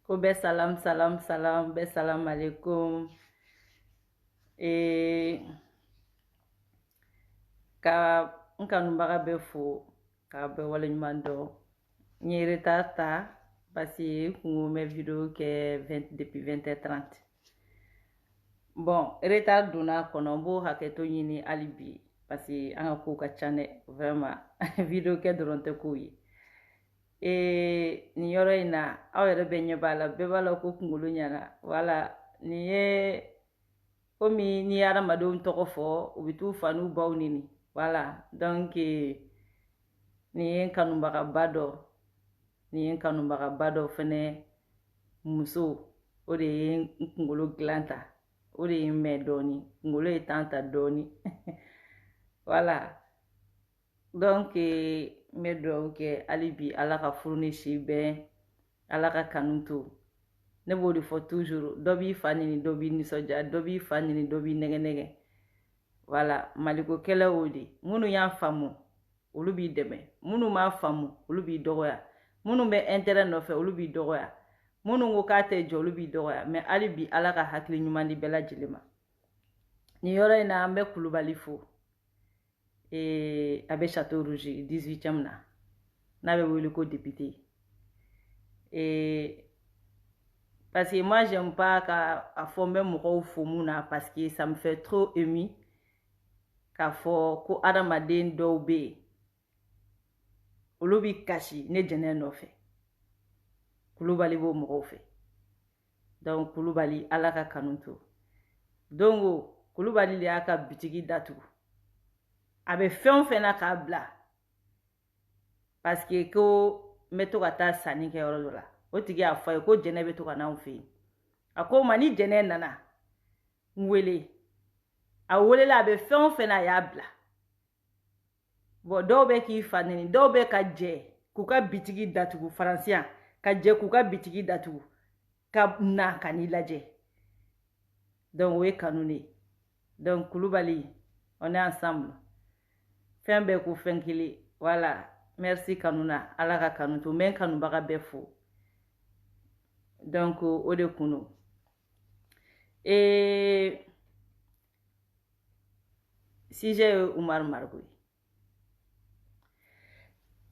Ko bɛɛ salam salam salam bɛɛ salam alaikum. Ka n kanubaga bɛɛ fo k'a bɛɛ waleɲuman dɔn. N ye retard ta parce que n kun bɛ video kɛ depuis 20h30. Bon, retard donna kɔnɔ n b'o hakɛto ɲini hali bi parce que an ka kow ka ca dɛ vraiment video kɛ dɔrɔn tɛ kow ye. Nin yɔrɔ in na aw yɛrɛ bɛ ɲɛ b'a la bɛɛ b'a la ko kunkolo ɲɛna wala nin ye komi n'i ye adamadenw tɔgɔ fɔ u bɛ t'u fa n'u baw nini wala donc nin ye n kanubagaba dɔ fɛnɛ muso o de ye n kunkolo dilan ta o de ye n mɛn dɔɔni kunkolo ye temps ta dɔɔni wala donc n bɛ dugawu kɛ hali bi ala ka furu ni si bɛn ala ka kanu to ne b'o de fɔ toujours dɔ b'i fa nini dɔ b'i nisɔndiya dɔ b'i fa nini dɔ b'i nɛgɛ wala maliko kɛlɛ o de minnu y'a faamu olu b'i dɛmɛ minnu m'a faamu olu b'i dɔgɔya minnu bɛ intérêt nɔfɛ olu b'i dɔgɔya minnu ko k'a tɛ jɔ olu b'i dɔgɔya mais hali bi ala ka hakili ɲuman di bɛɛ lajɛlen ma nin yɔrɔ in na an bɛ kulubali fo a bɛ Château Rouge 18e na n'a bɛ wele ko député parce que moi j'aime pas k'a fɔ n bɛ mɔgɔw fo mun na parce que ça me fait trop ému k'a fɔ ko adamaden dɔw bɛ yen olu bi kasi ne jɛnɛ nɔfɛ kulubali b'o mɔgɔw fɛ donc kulubali ala ka kanu to donc kulubali de y'a ka bitigi datugu a bɛ fɛn o fɛn na k'a bila parce que ko n bɛ to ka taa sanni kɛ yɔrɔ dɔ la o tigi y'a fɔ a ye ko jɛnɛ bɛ to ka n'anw fɛ yen a ko ma ni jɛnɛ nana n wele a welela a bɛ fɛn o fɛn na a y'a bila bon dɔw bɛ k'i fa nini dɔw bɛ ka jɛ k'u ka bitigi datugu faransiya ka jɛ k'u ka bitigi datugu ka na ka n'i lajɛ donc o ye kanu de ye donc kulubali on est ensemble fɛn bɛɛ ko fɛn kelen voilà merci kanu na ala ka kanu to n bɛ n kanubaga bɛɛ fo donc o de kun don sujet ye Umaru Mariko ye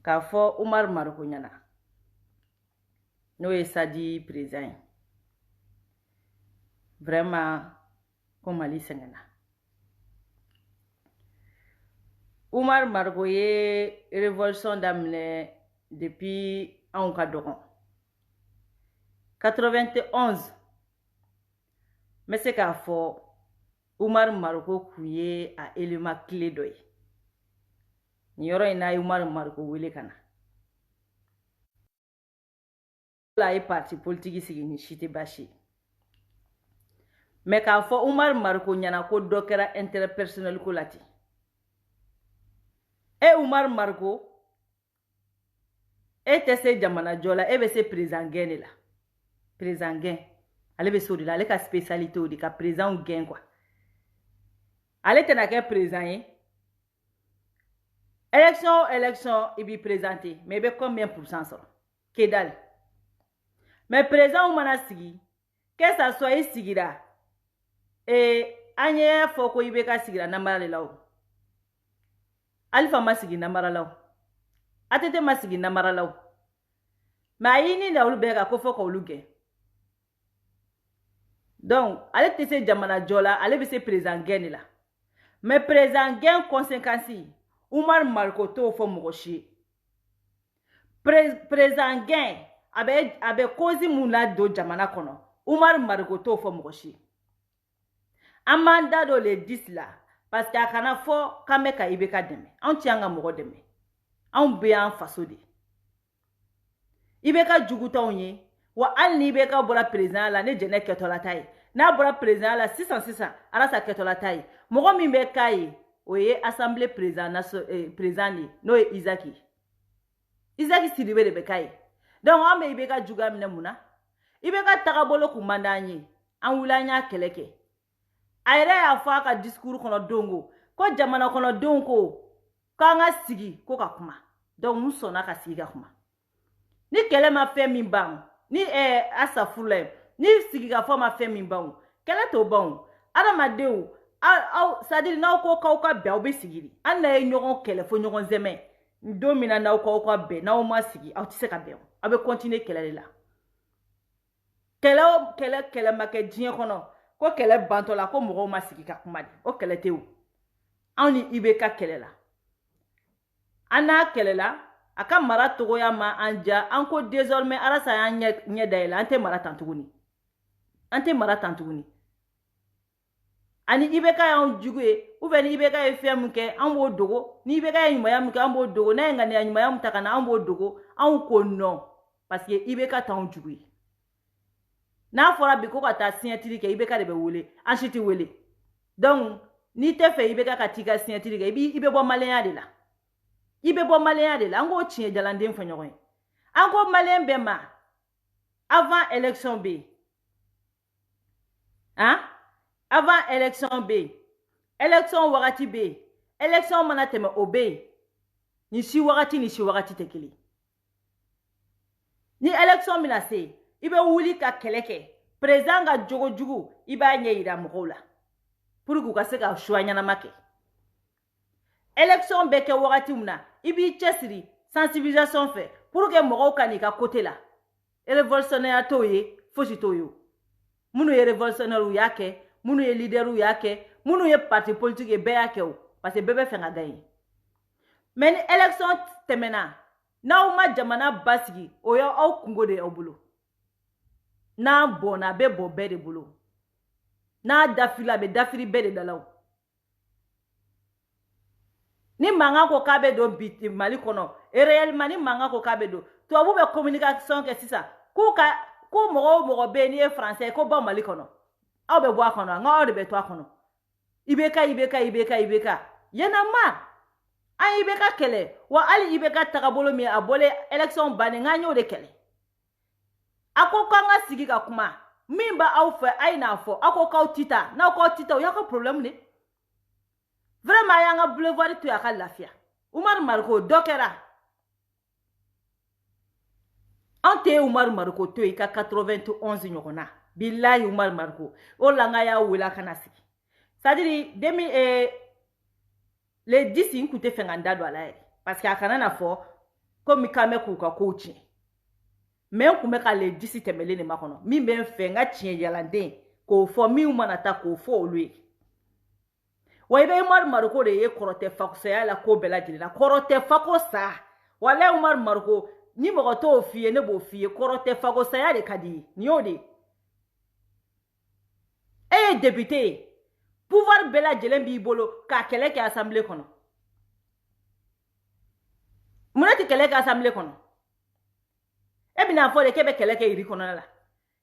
k'a fɔ Umaru Mariko ɲɛna n'o ye Sadi président ye vraiment ko Mali sɛgɛnna Umaru Mariko ye révolution daminɛ depuis anw ka dɔgɔn 91 n bɛ se k'a fɔ Umaru Mariko kun ye a élément clé dɔ ye nin yɔrɔ in n'a ye Umaru Mariko wele ka na a ye parti politique sigi ni si tɛ baasi ye mais k'a fɔ Umaru Mariko ɲɛna ko dɔ kɛra intérêt personnel ko la ten Umaru Mariko tɛ se jamanajɔ la bɛ se président gɛn de la président gɛn ale bɛ se o de la ale ka spécialité o de ka président gɛn quoi ale tɛna kɛ président ye élection i b'i présenté mais i bɛ combien pourcent sɔrɔ que dalle mais président mana sigi que ça soit i sigira an ye fɔ ko i bɛ ka sigira namara de la o Alifa ma sigi namara la o ATT ma sigi namara la o mais a y'i ni da olu bɛɛ kan ko fɔ k'olu gɛn donc ale tɛ se jamanajɔ la ale bɛ se président gɛn de la mais président gɛn conséquence Umaru Mariko t'o fɔ mɔgɔ si ye président gɛn a bɛ cause mun ladon jamana kɔnɔ Umaru Mariko t'o fɔ mɔgɔ si ye an b'an da don le 10 la parce que a kana fɔ k'an bɛ ka IBK dɛmɛ anw ti an ka mɔgɔ dɛmɛ anw bɛ y'an faso de IBK jugu t'anw ye wa hali ni IBK bɔra président la ne jɛnɛ kɛtɔla ta ye n'a bɔra président la sisan Arasa kɛtɔla ta ye mɔgɔ min bɛ k'a ye o ye assemblée président de n'o ye Isaki Sidibe de bɛ k'a ye donc an bɛ IBK juguya minɛ mun na IBK tagabolo kun man d'an ye an wuli an y'a kɛlɛ kɛ a yɛrɛ y'a fɔ a ka discours kɔnɔ don ko jamana kɔnɔdenw ko k'an ka sigi ko ka kuma donc n sɔnna ka sigi ka kuma ni kɛlɛ ma fɛn min ban ni asa furula ni sigi ka fɔ ma fɛn min ban kɛlɛ t'o ban adamadenw aw c'est-à-dire n'aw ko k'aw ka bɛn aw bɛ sigi an n'a ye ɲɔgɔn kɛlɛ fo ɲɔgɔn zɛmɛ don min na n'aw k'aw ka bɛn n'aw ma sigi aw tɛ se ka bɛn aw bɛ continuer kɛlɛ de la kɛlɛ o kɛlɛ ma kɛ diɲɛ kɔnɔ ko kɛlɛ bantɔ la ko mɔgɔw ma sigi ka kuma de o kɛlɛ tɛ o anw ni IBK kɛlɛ la an n'a kɛlɛ la a ka mara togoya ma an ja an ko désormais Arasa y'an ɲɛ dayɛlɛ an tɛ mara tan tuguni ani IBK y'anw jugu ye ou bien ni IBK ye fɛn min kɛ an b'o dogo ni IBK ye ɲumanya min kɛ an b'o dogo n'a ye ŋaniya ɲumanya min ta ka na an b'o dogo anw ko non parce que IBK t'anw jugu ye n'a fɔra bi ko ka taa signature kɛ IBK de bɛ wele an si tɛ wele donc n'i tɛ fɛ IBK ka t'i ka signature kɛ i bɛ bɔ maliyɛnya de la an k'o tiɲɛ jalanden fɔ ɲɔgɔn ye an ko maliyɛn bɛɛ ma avant élection bɛ yen avant élection bɛ yen élection wagati bɛ yen élection mana tɛmɛ o bɛ yen ni si wagati tɛ kelen ni élection mina se i bɛ wuli ka kɛlɛ kɛ président ka jogo jugu i b'a ɲɛ yira mɔgɔw la pour que u ka se ka choix ɲɛnama kɛ élection bɛ kɛ wagati min na i b'i cɛsiri sensibilisation fɛ pour que mɔgɔw ka n'i ka côté la révolutionnaire t'o ye fosi t'o ye minnu ye révolutionnaire u y'a kɛ minnu ye leader u y'a kɛ minnu ye parti politique ye bɛɛ y'a kɛ o parce que bɛɛ bɛ fɛ ka gagner mais ni élection tɛmɛna n'aw ma jamana basigi o ye aw kungo de y'aw bolo n'a bɔnna a bɛ bɔ bɛɛ de bolo n'a dafila a bɛ dafiri bɛɛ de dala o ni mankan ko k'a bɛ don bi Mali kɔnɔ réellement ni mankan ko k'a bɛ don tubabu bɛ communication kɛ sisan ko mɔgɔ o mɔgɔ bɛ yen n'i ye français ko bɔ Mali kɔnɔ aw bɛ bɔ a kɔnɔ nka aw de bɛ to a kɔnɔ IBK yɛnɛma an ye IBK kɛlɛ wa hali IBK tagabolo min a bɔlen élection bannen nka an y'o de kɛlɛ a ko k'an ka sigi ka kuma min b'aw fɛ a ye n'a fɔ aw ko k'aw tɛ taa n'aw k'aw tɛ taa o y'aw ka problème de vraiment a y'an ka boulevard to a ka lafiya Umaru Mariko dɔ kɛra an tɛ Umaru Mariko to yen ka 91 ɲɔgɔn na bilahi Umaru Mariko o la n ka y'a wele a kana sigi c'est-à-dire le 10 n tun tɛ fɛ ka n da don a la yɛrɛ parce que a kana na fɔ komi k'an bɛ k'u ka kow tiɲɛ mais n tun bɛ ka le 10 tɛmɛlen de ma kɔnɔ min bɛ n fɛ n ka tiɲɛ yalanden k'o fɔ min mana taa k'o fɔ olu ye wa i bɛ Umaru Mariko de ye kɔrɔtɛ fakosaya la ko bɛɛ lajɛlen na kɔrɔtɛ fako sa walahi Umaru Mariko ni mɔgɔ t'o f'i ye ne b'o f'i ye kɔrɔtɛ fakosaya de ka di ye nin y'o de ye e ye député ye pouvoir bɛɛ lajɛlen b'i bolo k'a kɛlɛ kɛ assemblée kɔnɔ mun tɛ kɛlɛ kɛ assemblée kɔnɔ e bɛna fɔ de k'e bɛ kɛlɛ kɛ yiri kɔnɔna la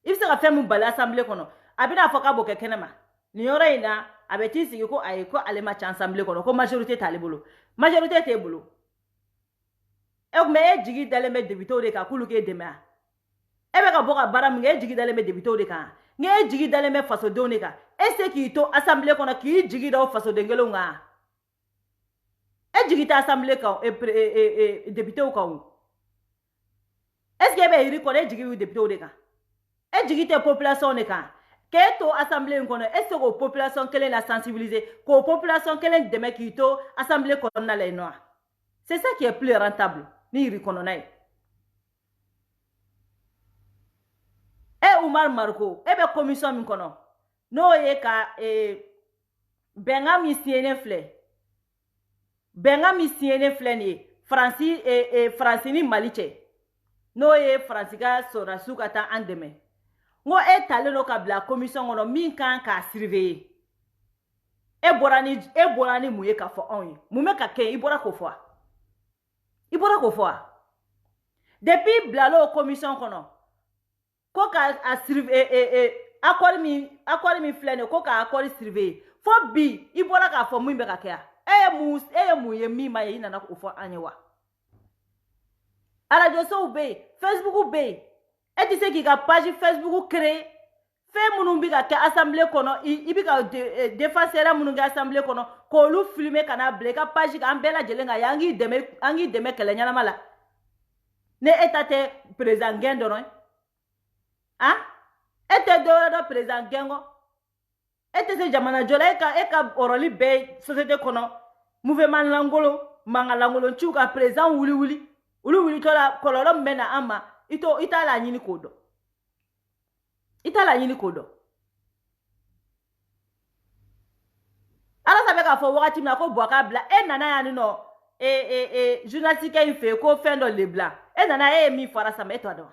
i bɛ se ka fɛn min bali assemblée kɔnɔ a bɛna fɔ k'a b'o kɛ kɛnɛma nin yɔrɔ in na a bɛ t'i sigi ko ayi ko ale ma ca assemblée kɔnɔ ko majorité t'ale bolo majorité t'e bolo mais e jigi dalen bɛ député de kan k'olu k'e dɛmɛ a e bɛ ka bɔ ka baara min kɛ e jigi dalen bɛ député de kan nka e jigi dalen bɛ fasodenw de kan e se k'i to assemblée kɔnɔ k'i jigi da o fasoden kelenw kan e jigi tɛ assemblée kan députéw kan o est-ce que e bɛ yiri kɔnɔ e jigi y'u députéw de kan e jigi tɛ population de kan k'e to assemblée in kɔnɔ e se k'o population kelen la sensibiliser k'o population kelen dɛmɛ k'i to assemblée kɔnɔna la yen nɔ c'est ça qui est plus rentable ni yiri kɔnɔna ye e Umaru Mariko e bɛ commission min kɔnɔ n'o ye ka bɛnkan min signé filɛ nin ye Faransi ni Mali cɛ n'o ye Faransi ka sɔrɔdasiw ka taa an dɛmɛ n ko e talen don ka bila commission kɔnɔ min kan k'a surveiller e bɔra ni mun ye k'a fɔ anw ye mun bɛ ka kɛ i bɔra k'o fɔ wa depuis bilalo o commission kɔnɔ ko ka surveiller accord min filɛ nin ye ko ka accord surveiller fo bi i bɔra k'a fɔ mun bɛ ka kɛ e ye mun ye min ma ye i nana k'o fɔ an ye wa radio sow bɛ yen Facebook bɛ yen e tɛ se k'i ka page Facebook créer fɛn minnu bɛ ka kɛ assemblée kɔnɔ i bɛ ka défenseur minnu kɛ assemblée kɔnɔ k'olu filmer ka n'a bila i ka page kan an bɛɛ lajɛlen kan an k'i dɛmɛ kɛlɛ ɲɛnama la ne e ta tɛ président gɛn dɔrɔn hein? Et te dehors président Gengo. Et te se jamana jola eka oroli be société kono. Mouvement langolo, manga langolo chuka président wuli tola kololo mena ama ita la nyini kodo. Ita la nyini kodo. Ala sabe ka fo wakati na ko boaka bla nana ya no journaliste in fait ko fendo le blanc nana mi fara sa me to ado.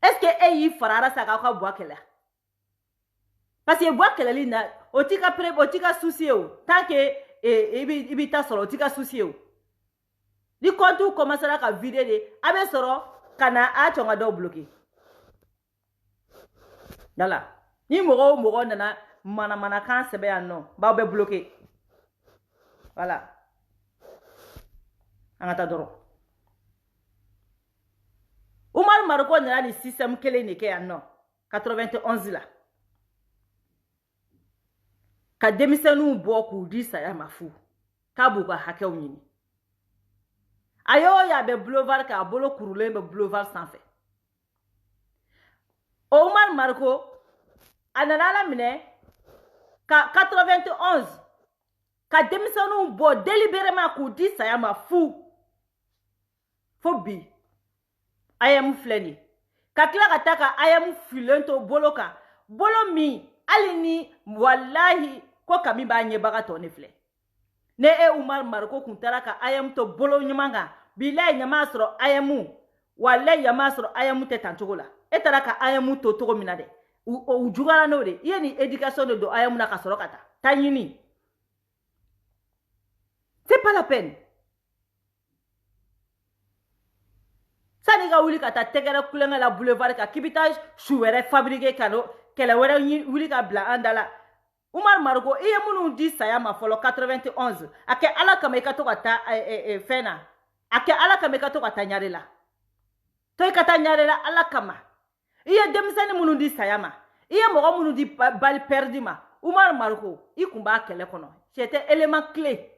Est-ce que yi farara sa ka boaka la? Parce que boaka la lina otika souci o tant que ibi ta solo otika souci o. Di kontu commencer la ka vidéo de abe soro kana a chonga do bloquer. Dala. Ni mogo nana mana kan sebe ya non ba be bloqué. Voilà. Angata doro. Umar Maroko nana di système kele ne ke ya non 91 la. Ka demisenu bo ku di saya mafu. Ka bu ka hakew nyini. Ayo ya be boulevard ka bolo kurule be boulevard sans fait. Omar Maroko anana mine ka 91 ka demisenu bo délibérément ku di saya mafu. Fobi ayam fleni ka kila kataka ayam filento boloka bolo mi alini wallahi ko kami ba nye baga to ne fle ne Umar Maroko kuntara ka ayam to bolo nyamanga bilay nyama soro ayamu wallahi yama soro ayamu te tanchogola etara ka ayamu to togo minade u jugala no de yeni éducation de do ayamu na ka soro kata tanyini c'est pas la peine. Sani ga wuli kata tegere kulenga la boulevard ka kibita chouere fabriqué kano kele were wuli ka bla andala Umar Maroko iye munu di saya ma folo 91 ake ala kama ikato kata fena ake ala kama ikato kata nyarela to ikata nyarela ala kama iye demisani munu di saya ma iye mogo munu di bal perdi ma Umar Maroko ikumba kele kono c'était élément clé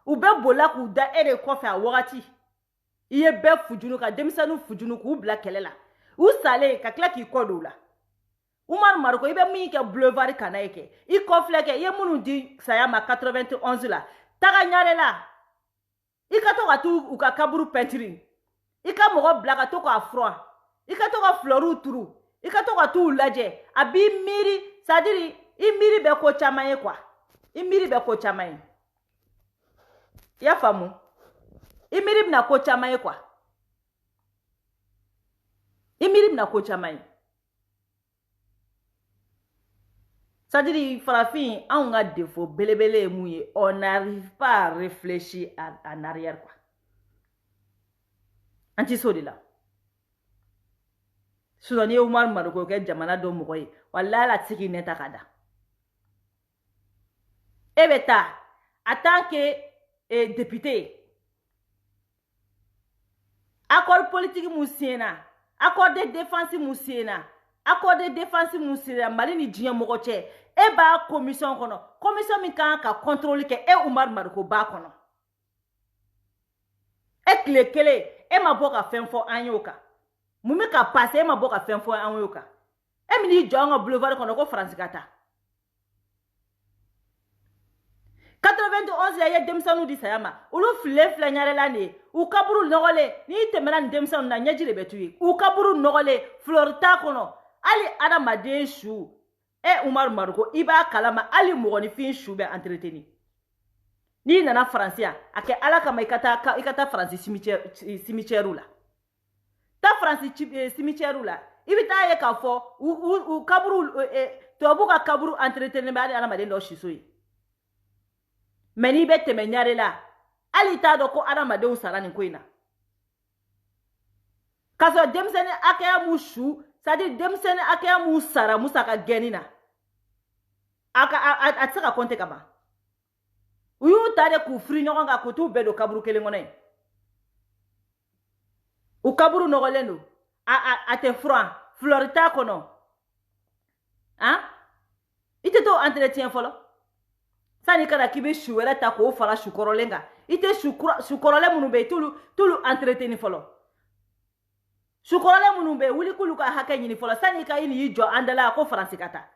ou be bola ku da ere kofa wakati iye be fujunu ka demisanu fujunu ku bla kelela u sale ka kla ki kodo la Umar Maroko ibe mi ke boulevard kana yake I kofle ke ye munu di saya ma 91 la taga nyare la I ka to ka tu u ka kaburu peinture I ka mogo bla ka to ka froid I ka to ka floru turu I ka to ka tu laje abi miri sadiri I miri be ko chamaye kwa I miri be ko chamaye ya famu I miri bna ko chamaye kwa I miri bna ko chamaye. C'est-à-dire, Farafin, on a des défauts, belé mouillé, on n'arrive pas à réfléchir en arrière, quoi. Anti-sodi là. Soudani Omar Maroko, que Jamana do Mouroy, voilà la tiki neta kada. Et beta, en tant que député, accord politique moussiena, accord de défense moussiena, accord de défense moussiena, malini djien mogoche, e ba commission kono, commission mi kan ka contrôle ke e Omar Maroko ba kono. E kele, e ma boka fenfo anyoka. Mumi ka passe e ma boka fenfo anyoka. E mi ni jonga boulevard kono ko France gata. 91 ya demsanu di sayama. Ulu fle nyare lani. U kaburu nogole. Ni temena demsanu na nyajire betui. U kaburu nogole. Florita kono. Ali adamade shu. E Omar Maroko. Iba kalama. Ali mogoni fin shu be entreteni. Ni nana Francia. Ake ala kama ikata France cimetière la. Ta France cimetière la. Ibita ye ka fo. U kaburu. Tobuka kaburu entreteni. Ba ali adamade ndo shisui. Meni bete menyare la ali ta do ko adama de usara ni koina kaso demsene akaya mushu sadi demsene akaya musara musaka genina aka atsaka konte kaba uyu tade ku free nyonga ko tu bedo kaburu kelengone u kaburu nogolendo ate franc florita kono hein ite to entretien folo sani kana kibe shuwera ta ko fala shukorolenga ite shukorole munube tulu entreteni folo sukorale munun be wuli kulu ka hakɛ ɲini fɔlɔ sani ka ini y'i jɔ andala ko faransi ka taa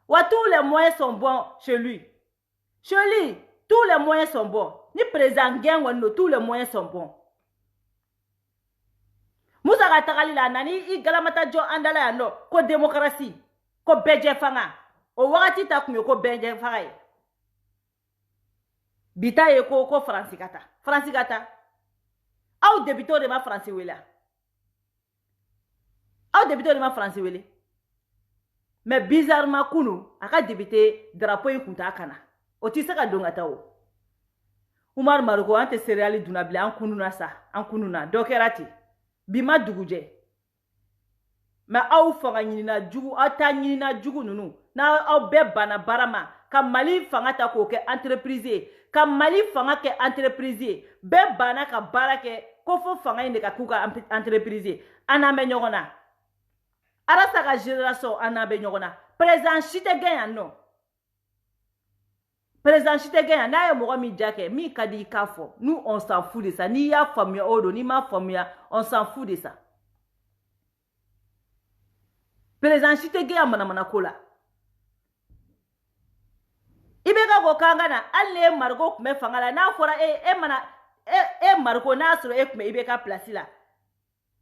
wa tous les moyens sont bons chez lui tous les moyens sont bons ni président gɛn kɔni don tous les moyens sont bons Musa ka tagali la nani I galamata jɔ andala yan nɔ ko démocratie ko bɛɛ fanga o wagati ta kun ye ko bɛɛ fanga ye bita ye ko faransi ka taa aw député de ma faransi wele mais bizarrement kunu aka député drapeau in kun t'a kana o ti se ka don ka taa o Umar Maruko an tɛ céréale dunna bilen an kununa dɔ kɛra ten bi ma dugujɛ mais aw fanga ɲinina jugu aw ta ɲinina jugu nunu na aw bɛɛ bana baara ma ka Mali fanga ta k'o kɛ entreprise ye ka Mali fanga kɛ entreprise ye bɛɛ bana ka baara kɛ ko fo fanga in de ka k'u ka entreprise ye an n'an bɛ ɲɔgɔn na Arasa ka génération an n'an bɛ ɲɔgɔn na président si tɛ gɛn yan nɔ président si tɛ gɛn yan n'a ye mɔgɔ min ja kɛ min ka di I k'a fɔ nous on s'en fout de ça n'i y'a faamuya o don n'i m'a faamuya on s'en fout de ça président si tɛ gɛn yan manamana ko la I bɛ ka ko k'an ka na hali ni Mariko tun bɛ fanga la n'a fɔra e Mariko n'a sɔrɔ e tun bɛ I bɛ ka place la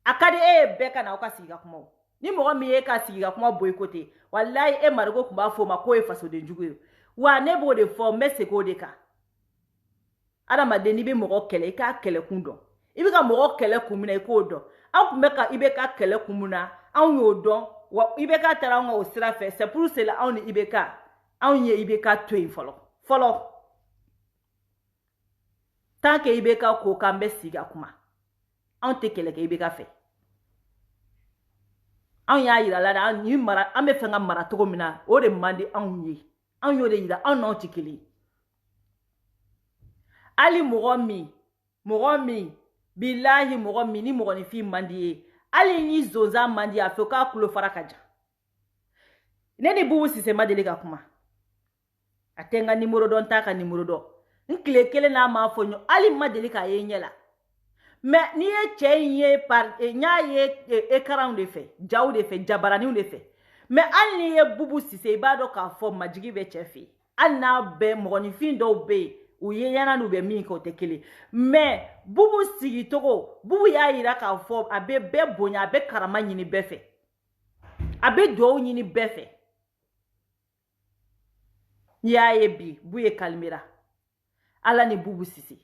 a ka di e ye bɛɛ ka na aw ka sigi ka kuma o ni mɔgɔ min ye ka sigi ka kuma boycotté wallahi e Mariko tun b'a fɔ o ma k'o ye fasoden jugu ye wa ne b'o de fɔ n bɛ segin o de kan adamaden n'i bɛ mɔgɔ kɛlɛ I k'a kɛlɛ kun dɔn I bɛ ka mɔgɔ kɛlɛ kun min na I k'o dɔn an tun bɛ ka I bɛ ka kɛlɛ kun min na anw y'o dɔn wa I bɛ ka taara anw ka o sira fɛ c'est pour cela anw ni I bɛ ka anw ye I bɛ ka to yen fɔlɔ tant que I bɛ ka ko k'an bɛ sigi ka kuma anw tɛ kɛlɛ kɛ I bɛ ka fɛ anw y'a yira la an bɛ fɛ ka mara cogo min na o de man di anw ye anw y'o de yira anw n'anw tɛ kelen hali mɔgɔ min bilahi mɔgɔ min ni mɔgɔninfin man di ye hali ni zonzan man di a fɛ k'a tulo fara ka jan ne ni Bubu Sise ma deli ka kuma a tɛ n ka numéro dɔn n t'a ka numéro dɔn n tile kelen n'a ma fɔ ɲɔ hali ma deli k'a ye n ɲɛ la mais n'i ye cɛ in ye n y'a ye écran de fɛ jaw de fɛ jabaraniw de fɛ mais hali n'i ye Bubu Sise I b'a dɔn k'a fɔ majigi bɛ cɛ fɛ hali n'a bɛ mɔgɔninfin dɔw bɛ yen u ye ɲɛna n'u bɛ min kɛ o tɛ kelen mais Bubu sigicogo Bubu y'a yira k'a fɔ a bɛ bɛɛ bonya a bɛ karama ɲini bɛɛ fɛ a bɛ duwawu ɲini bɛɛ fɛ n'i y'a ye bi Bubu ye kalimera Ala ni Bubu Sise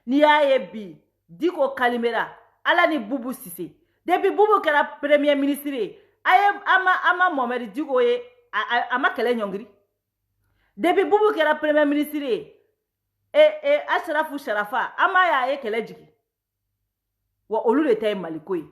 n'i y'a ye bi Diko kalimera Ala ni Bubu Sise depuis Bubu kɛra premier ministre ye ama Mohamed Diko ye a ma kɛlɛ ɲɔngiri depuis Bubu kɛra premier ministre ye Asharafu Sharafa ama y'a ye kɛlɛ jigi wa olu de ta ye Mali ko ye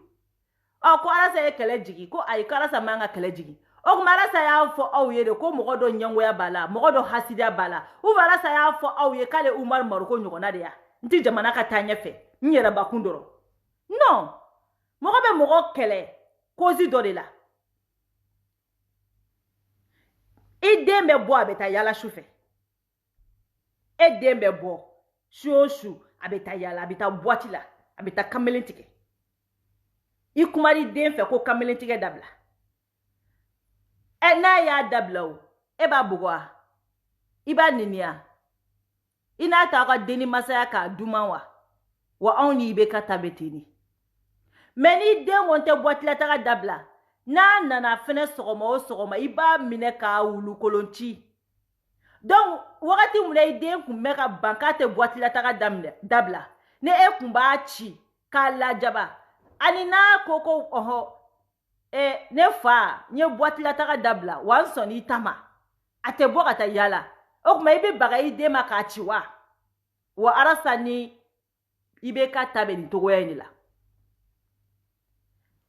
ko Alasa ye kɛlɛ jigi ko ayi ko Alasa man ka kɛlɛ jigi o kuma Alasa y'a fɔ aw ye de ko mɔgɔ dɔ ɲɛngoya b'a la mɔgɔ dɔ hasidiya b'a la ou bien Alasa y'a fɔ aw ye k'ale Umar Maruko ɲɔgɔnna de ya n ti jamana ka taa ɲɛfɛ n yɛrɛ bakun dɔrɔn non mɔgɔ bɛ mɔgɔ kɛlɛ cause dɔ de la I den bɛ bɔ a bɛ taa yala su fɛ e den bɛ bɔ su o su a bɛ taa yala a bɛ taa boîte la a bɛ taa kamalen tigɛ I kuma I den fɛ ko kamalen tigɛ dabila n'a y'a dabila o e b'a bugɔ wa I b'a nɛniya I n'a ta aw ka denni masaya k'a duman wa anw ni I bɛ ka ta bɛ ten de mais ni den kɔni tɛ boîte la taga dabila n'a nana fɛnɛ sɔgɔma o sɔgɔma I b'a minɛ k'a wulukolon ci donc wagati mun na I den kun bɛ ka ban k'a tɛ boîte la taga dabila ne e kun b'a ci k'a lajaba ani n'a ko ne fa n ye boîte la taga dabila wa n sɔnna I ta ma a tɛ bɔ ka taa yala o kuma I bɛ baga I den ma k'a ci wa Arasa ni I bɛ ka ta bɛ nin togoya in de la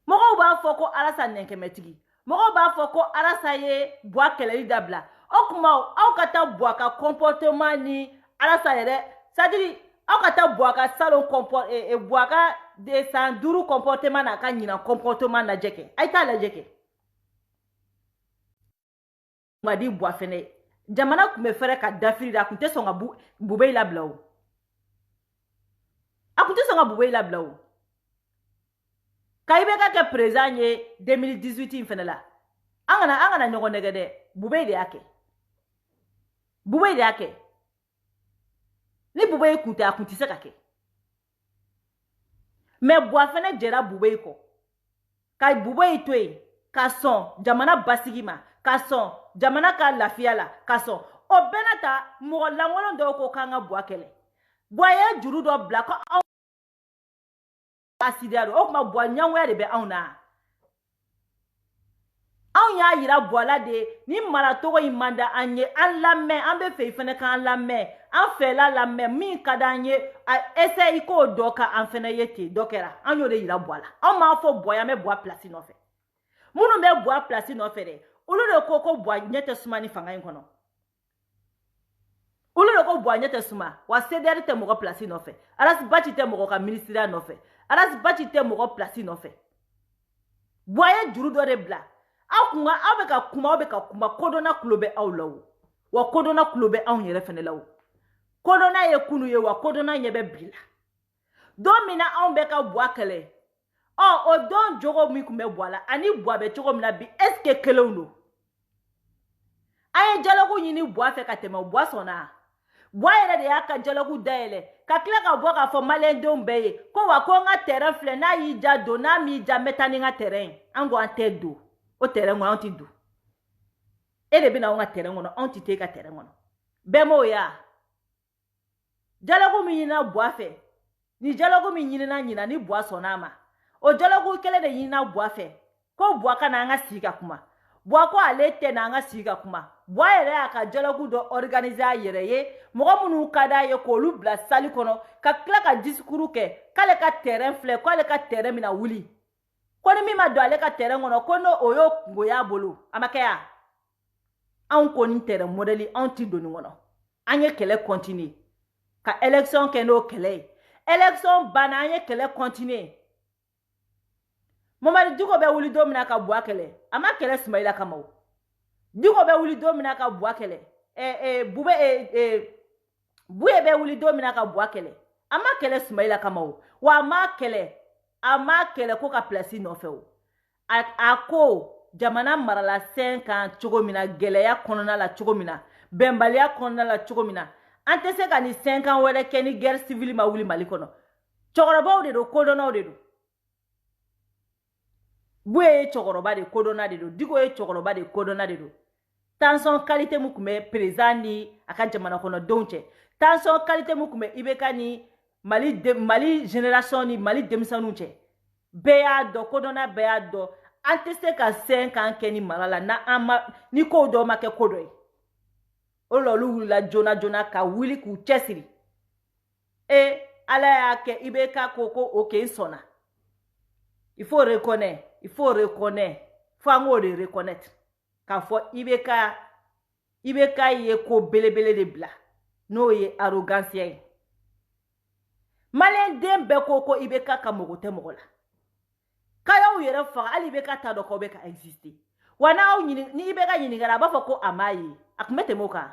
mɔgɔw b'a fɔ ko Arasa nɛnkɛmɛtigi mɔgɔw b'a fɔ ko Arasa ye Buwa kɛlɛli dabila o kuma aw ka taa Buwa ka comportement ni Arasa yɛrɛ c'est-à-dire aw ka taa Buwa ka salon Buwa ka san 5 comportement n'a ka ɲinan comportement lajɛ kɛ a' t'a lajɛ kɛ ma di Buwa fɛnɛ jamana tun bɛ fɛrɛ ka dafiri a tun tɛ sɔn ka Bubey labila o a tun tɛ sɔn ka Bubey labila o Kaibeka ke président ye 2018 in fene la. Angana nyogo negede bube de yake. Bube de yake. Ni bube kunte akunti se kake. Me bwa fene jera bube ko. Kai bube itwe ka son jamana basigima ka son jamana ka lafiala ka son o benata mo langolo ndo ko kanga bwa kele. Bwa ye juru do bla ko asidiaro o kuma bwa nyanwe de be auna. An y'a yira boala de ni maratogo imanda anye an lamɛ an be fe fene kan lamɛ an fɛla lamɛ min ka d'anye a essaye ko dɔ ka an fene ye ten dɔ kɛra an y'o de yira boala an m'a fɔ boya me boa place nɔfɛ minnu bɛ boa place nɔfɛ de olu de ko boa ɲɛ tɛ suma ni fanga in kɔnɔ olu de ko boa ɲɛ tɛ suma wa CDR tɛ mɔgɔ place nɔfɛ Aras Bachi tɛ mɔgɔ ka ministère nɔfɛ Aras Bachi tɛ mɔgɔ place nɔfɛ boa ye juru dɔ de bila aw bɛ ka kuma kodona kulo bɛ aw la o wa kodona kulo bɛ anw yɛrɛ fɛnɛ la o kodona ye kunu ye wa kodona ɲɛ bɛ bi la don min na anw bɛ ka bua kɛlɛ o don jogo min kun bɛ bua la ani bua bɛ cogo min na bi est ce que kelenw don an ye dialogue ɲini bua fɛ ka tɛmɛ bua sɔnna bua yɛrɛ de y'a ka dialogue dayɛlɛ ka tila ka bɔ k'a fɔ maliyɛndenw bɛɛ ye ko wa ko n ka terrain filɛ n'a y'i ja don n'a m'i ja n bɛ taa ni n ka terrain an ko an tɛ don o terrain kɔnɔ an ti don e de bɛna anw ka terrain kɔnɔ anw ti te ka terrain kɔnɔ bɛɛ m'o ya dialogue min ɲinina bua fɛ ni dialogue min ɲinina ɲina ni bua sɔnna a ma o dialogue kelen de ɲinina bua fɛ ko bua kana an ka sigi ka kuma bua ko ale tɛ na an ka sigi ka kuma bua yɛrɛ y'a ka dialogue dɔ organiser a yɛrɛ ye mɔgɔ minnu ka d'a ye k'olu bila salle kɔnɔ ka tila ka discours kɛ k'ale ka terrain filɛ k'ale ka terrain bɛna wuli ko ni min ma don ale ka terrain kɔnɔ ko n'o o y'o kungoya bolo a ma kɛ ya anw ko ni terrain modèle anw ti don nin kɔnɔ an ye kɛlɛ continuer ka élection kɛ n'o kɛlɛ ye élection banna an ye kɛlɛ continuer Mamadi Diko bɛ wuli don min na ka bua kɛlɛ a ma kɛlɛ Sumayila kama o Diko bɛ wuli don min na ka bua kɛlɛ Buye bɛ wuli don min na ka bua kɛlɛ a ma kɛlɛ Sumayila kama o wa a ma kɛlɛ ko ka place nɔfɛ o a ko jamana marala sen kan cogo min na gɛlɛya kɔnɔna la cogo min na bɛnbaliya kɔnɔna la cogo min na an tɛ se ka ni sen kan wɛrɛ kɛ ni guerre civile ma wuli Mali kɔnɔ cɛkɔrɔbaw de don kodɔnnaw de don Buye ye cɛkɔrɔba de kodɔnna de don Diko ye cɛkɔrɔba de kodɔnna de don tension qualité mun kun bɛ président ni a ka jamana kɔnɔdenw cɛ tension qualité mun kun bɛ IBK ni Mali génération ni Mali denmisɛnninw cɛ bɛɛ y'a dɔn kodɔnna bɛɛ y'a dɔn an tɛ se ka sen kan kɛ ni mara la ni ko dɔ ma kɛ ko dɔ ye o la olu wulila joona joona ka wuli k'u cɛsiri Ala y'a kɛ IBK ko ok n sɔnna il faut reconnaître fo an k'o de reconnaître k'a fɔ IBK ye ko belebele de bila n'o ye arrogance ye Maliyɛn den bɛɛ ko IBK ka mago tɛ mɔgɔ la k'a y'aw yɛrɛ faga hali IBK t'a dɔn k'aw bɛ ka exister wa ni IBK ɲininkara a b'a fɔ ko a m'a ye a tun bɛ tɛmɛ o kan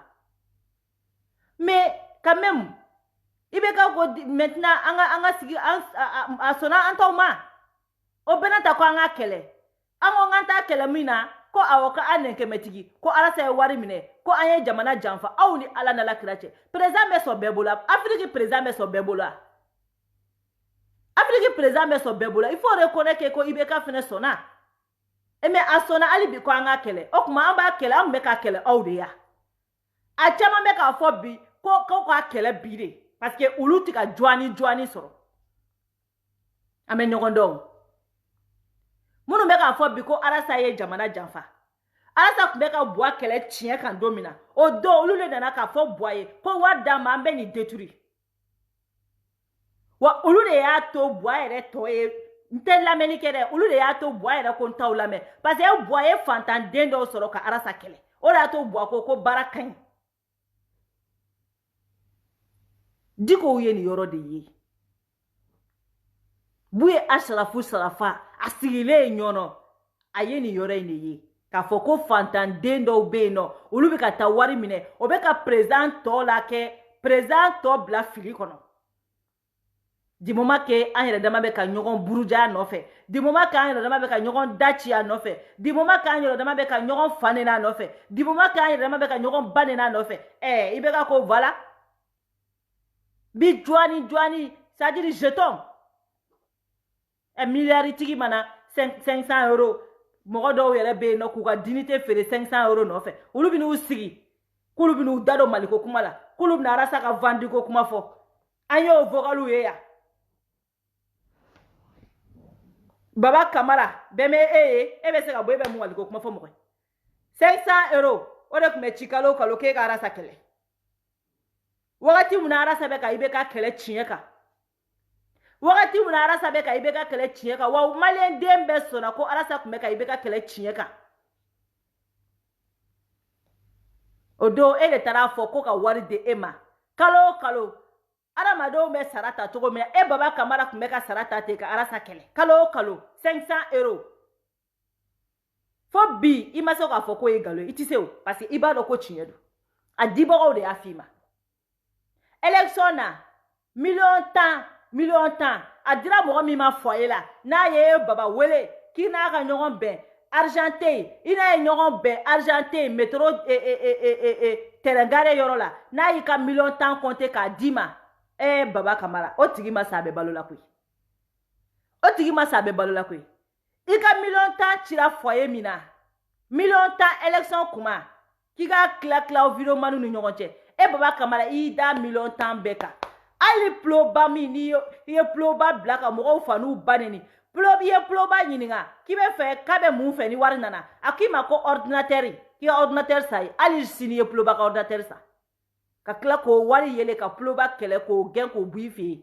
mais quand même IBK ko maintenant an ka sigi a sɔnna an t'aw ma o bɛna ta ko an ka kɛlɛ an ko an t'a kɛlɛ min na ko awɔ ko an nɛnkɛmɛtigi ko Alasa ye wari minɛ ko an ye jamana janfa aw ni Ala n'Ala kira cɛ président bɛ sɔn bɛɛ bolo Afrique président bɛ sɔn bɛɛ bolo Afrique président bɛ sɔn bɛɛ bolo il faut reconnaître ko IBK fɛnɛ sɔnna mais a sɔnna hali bi ko an ka kɛlɛ o kuma an b'a kɛlɛ an bɛ ka kɛlɛ aw de ya a caman bɛ k'a fɔ bi ko k'a kɛlɛ bi de parce que olu tɛ ka joani sɔrɔ an bɛ ɲɔgɔn dɔn minnu bɛ k'a fɔ bi ko Alasa ye jamana janfa Alasa tun bɛ ka bua kɛlɛ tiɲɛ kan don min na o don olu de nana k'a fɔ bua ye ko wari d'an ma an bɛ nin détruire wa olu de y'a to bua yɛrɛ tɔ ye n tɛ lamɛnni kɛ dɛ olu de y'a to bua yɛrɛ ko n t'aw lamɛn parce que bua ye fantan den dɔw sɔrɔ ka Alasa kɛlɛ o de y'a to bua ko baara ka ɲi Diko ye nin yɔrɔ de ye Buye Asharafu Sarafa a sigilen ɲɔnɔ a ye nin yɔrɔ in de ye k'a fɔ ko fantan den dɔw bɛ yen nɔ olu bɛ ka taa wari minɛ o bɛ ka président tɔ la kɛ président tɔ bila fili kɔnɔ du moment que an yɛrɛ dama bɛ ka ɲɔgɔn buruja nɔfɛ du moment que an yɛrɛ dama bɛ ka ɲɔgɔn daci a nɔfɛ du moment que an yɛrɛ dama bɛ ka ɲɔgɔn fa nena nɔfɛ du moment que an yɛrɛ dama bɛ ka ɲɔgɔn ba nena nɔfɛ i bɛ ka ko voilà bi joani c'est à dire jeton milliard tigi mana 500 euros mɔgɔ dɔw yɛrɛ bɛ yen nɔ k'u ka dignité feere 500 euros nɔfɛ olu bɛ n'u sigi k'olu bɛ n'u da don maliko kuma la k'olu bɛ na arasa ka vandiko kuma fɔ an y'o vocalu ye yan Baba Kamara bɛɛ bɛ e ye e bɛ se ka bɔ e bɛ mun maliko kuma fɔ mɔgɔ ye 500 euros o de tun bɛ ci kalo kalo k'e ka arasa kɛlɛ wagati mun na arasa bɛ ka i bɛ ka kɛlɛ tiɲɛ kan wagati mun na arasa bɛ ka i bɛ ka kɛlɛ tiɲɛ kan wa maliyɛn den bɛɛ sɔnna ko arasa tun bɛ ka i bɛ ka kɛlɛ tiɲɛ kan o don e de taara fɔ ko ka wari di e ma kalo kalo adamadenw bɛ sara ta cogo min na e Baba Kamara tun bɛ ka sara ta ten ka arasa kɛlɛ kalo kalo 500 euros fo bi i ma se k'a fɔ ko ye nkalon ye i tɛ se o parce que i b'a dɔn ko tiɲɛ don a dibagaw de y'a f'i ma élection na miliyɔn tan a dira mɔgɔ min ma foyer la n'a ye Baba wele k'i n'a ka ɲɔgɔn bɛn argent tɛ yen i n'a ye ɲɔgɔn bɛn argent tɛ yen métro terrain garé yɔrɔ la n'a y'i ka miliyɔn tan compter k'a d'i ma Baba Kamara o tigi ma sa a bɛ balo la koyi o tigi ma sa a bɛ balo la koyi i ka miliyɔn tan cira foyer min na miliyɔn tan élection kuma k'i ka tila o vidéoman ni ɲɔgɔn cɛ Baba Kamara i y'i da miliyɔn tan bɛɛ kan hali ploba min n'i ye ploba bila ka mɔgɔw fa n'u ba neni i ye ploba ɲininka k'i bɛ fɛ k'a bɛ mun fɛ ni wari nana a k'i ma ko ordinateur k'i ka ordinateur sa ye hali sini ye ploba ka ordinateur sa ka tila k'o wari yele ka ploba kɛlɛ k'o gɛn k'o b'i fɛ yen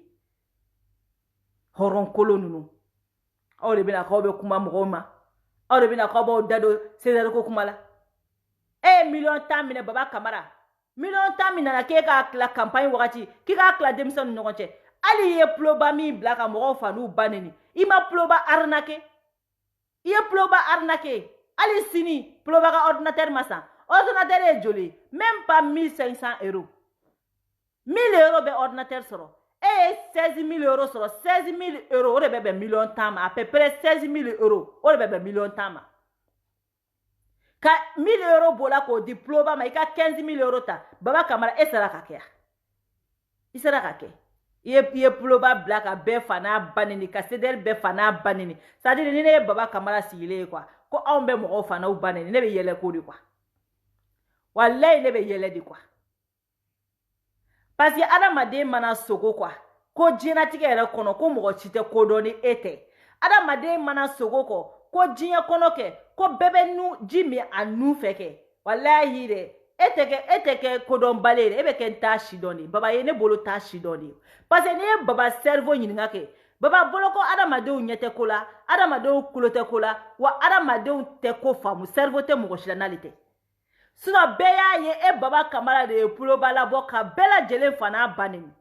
hɔrɔnkolo ninnu aw de bɛna k'aw bɛ kuma mɔgɔw ma aw de bɛna k'aw b'aw da don César ko kuma la e ye miliyɔn tan minɛ Baba Kamara miliyɔn tan min nana k'e k'a tila campagne wagati k'i k'a tila denmisɛnw ni ɲɔgɔn cɛ hali i ye ploba min bila ka mɔgɔw fa n'u ba neni i ma ploba arnaqué i ye ploba arnaqué hali sini ploba ka ordinateur ma san ordinateur ye joli même pas 1500 euros 1000 euros bɛ ordinateur sɔrɔ e ye 16000 euros sɔrɔ 16000 euros o de bɛ bɛn miliyɔn tan ma à peu près 16000 euros o de bɛ bɛn miliyɔn tan ma ka 1000 euros bola k'o di ploba ma i ka 15000 euros ta Baba Kamara e sera ka kɛ i sera ka kɛ i ye ploba bila ka bɛɛ fa n'a ba neni ka CDR bɛɛ fa n'a ba neni c'est à dire ni ne ye Baba Kamara sigilen ye quoi ko anw bɛ mɔgɔw fa n'aw ba neni ne bɛ yɛlɛ ko de quoi walayi ne bɛ yɛlɛ de quoi parce que adamaden mana sogo quoi ko diɲɛlatigɛ yɛrɛ kɔnɔ ko mɔgɔ si tɛ kodɔn ni e tɛ adamaden mana sogo kɔ ko diɲɛ kɔnɔ kɛ ko bɛɛ bɛ ji min a nu fɛ kɛ walayi dɛ e tɛ kɛ kodɔnbali ye dɛ e bɛ kɛ t'a sidɔn de Baba ye ne bolo t'a sidɔn de parce que n'i ye Baba cerveau ɲininka kɛ Baba bolo ko adamadenw ɲɛ tɛ ko la adamadenw kulo tɛ ko la wa adamadenw tɛ ko faamu cerveau tɛ mɔgɔ si la n'ale tɛ sinon bɛɛ y'a ye e Baba Kamara de ye ploba labɔ ka bɛɛ lajɛlen fa n'a ba neni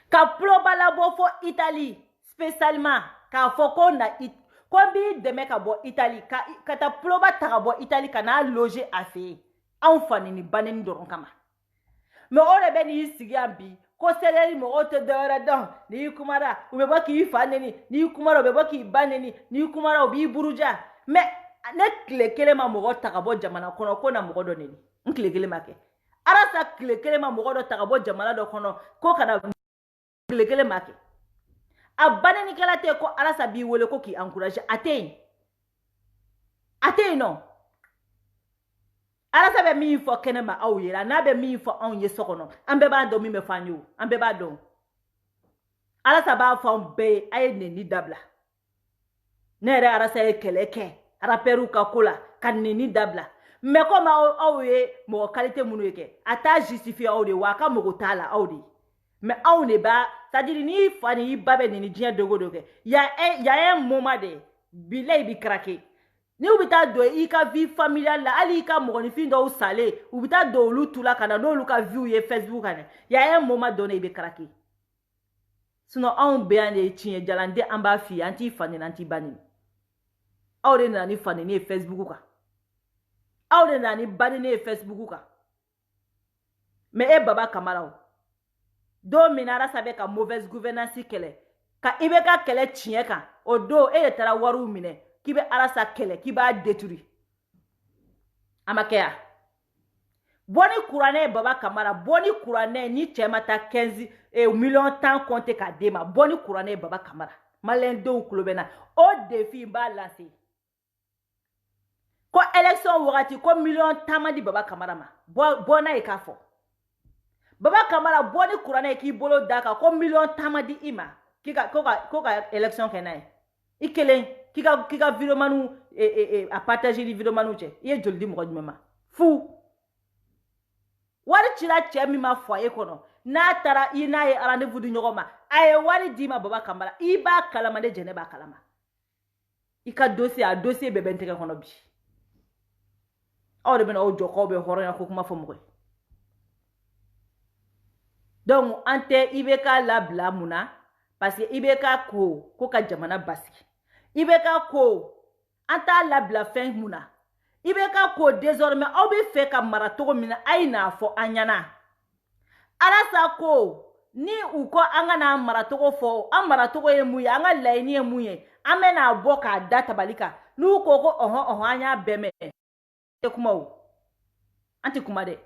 ka ploba labɔ fɔ Italie spécialement k'a fɔ ko na ko n b'i dɛmɛ ka bɔ Italie ka taa ploba ta ka bɔ Italie ka n'a loger a fɛ yen anw fa neni ba neni dɔrɔn kama mais o de bɛ n'i sigi yan bi ko CDR mɔgɔw tɛ dɔwɛrɛ dɔn n'i kumara u bɛ bɔ k'i fa neni n'i kumara u bɛ bɔ k'i ba neni n'i kumara u b'i buruja mais ne tile kelen ma mɔgɔ ta ka bɔ jamana kɔnɔ ko na mɔgɔ dɔ neni n tile kelen ma kɛ arasa tile kelen ma mɔgɔ dɔ ta ka bɔ jamana dɔ kɔnɔ ko kana tile kelen ma kɛ a ba nenikɛla tɛ ko arasa b'i wele ko k'i encourager a tɛ yen nɔ arasa bɛ min fɔ kɛnɛ ma aw ye n'a bɛ min fɔ anw ye so kɔnɔ an bɛɛ b'a dɔn min bɛ fɔ an ye o an bɛɛ b'a dɔn arasa b'a fɔ anw bɛɛ ye a ye neni dabila ne yɛrɛ arasa ye kɛlɛ kɛ rappeurs ka ko la ka neni dabila mais comme aw ye mɔgɔ qualité minnu ye kɛ a t'a justifier aw de wa a ka mɔgɔ t'a la aw de mais aw de b'a c'est à dire n'i fa ni i ba bɛ neni diɲɛ dogo do kɛ y a un moment de bilayi bi craquer ni u bɛ taa don i ka vie familiale la hali i ka mɔgɔninfin dɔw salen u bɛ taa don olu tu la ka na n'olu ka vie ye Facebook kan y a un moment donné i bɛ craquer sinon anw bɛ yan de ye tiɲɛ jalanden an b'a f'i ye an t'i fa neni an t'i ba neni aw de nana ni fa neni ye Facebook kan aw de nana ni ba neni ye Facebook kan mais e Baba Kamara o do minara sabe ka mauvaise gouvernance kɛlɛ ka ibeka kɛlɛ tiɲɛ kan o do e de tara wariw minɛ k'i bɛ arasa kɛlɛ k'i b'a détruire amakɛya boni kuranɛ baba kamara boni kuranɛ ni cɛ ma taa 15 millions 10 compte k'a d'e ma boni kuranɛ baba kamara malien denw kulo bɛ na o défi b'a lancer ko élection wagati ko millions 10 ma di baba kamara ma bɔ n'a ye k'a fɔ baba kamara boni kuranɛ k'i bolo da kan ko millions 10 ma di i ma ko ka élection kɛ n'a ye i kelen k'i ka vidéomanu a partager ni vidéomanu cɛ i ye joli di mɔgɔ jumɛn ma fu wari cira cɛ min ma foyer kɔnɔ n'a taara i n'a ye rendez-vous di ɲɔgɔn ma a ye wari d'i ma baba kamara i b'a kalama ne jɛnɛ b'a kalama i ka dossier a dossier bɛɛ bɛ n tɛgɛ kɔnɔ bi aw de bɛna aw jɔ k'aw bɛ hɔrɔnya ko kuma fɔ mɔgɔ ye donc an tɛ IBK labila mun na parce que IBK ko ka jamana basigi IBK ko an t'a labila fɛn mun na IBK ko désormais aw bɛ fɛ ka mara cogo min na a ye n'a fɔ an ɲɛna Arasa ko ni u ko an ka n'a maracogo fɔ an maracogo ye mun ye an ka laɲini ye mun ye an bɛ n'a bɔ k'a da tabali kan n'u ko ko an y'a bɛɛ mɛn tɛ kuma o an tɛ kuma dɛ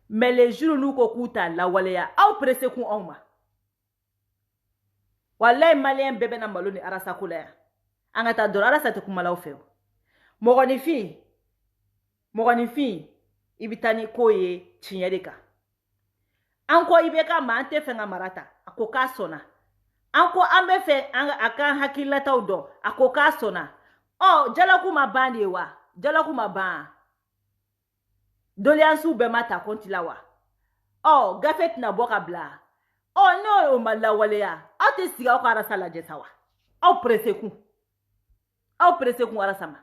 mais les jours n'u ko k'u t'a lawaleya aw pressé kun anw ma walayi malien bɛɛ bɛna malo ni Arasa ko la yan an ka taa dɔrɔn Arasa tɛ kuma la aw fɛ o mɔgɔninfin i bɛ taa ni ko ye tiɲɛ de kan an ko IBK ma an tɛ fɛ ka mara ta a ko k'a sɔnna an ko an bɛ fɛ a ka hakilinataw dɔn a ko k'a sɔnna jalaku ma ban de wa jalaku ma ban doléances bɛɛ ma ta compte la wa gafe tɛna bɔ ka bila n'o ma lawaleya aw tɛ sigi aw ka Arasa lajɛ sa wa aw pressé kun Arasa ma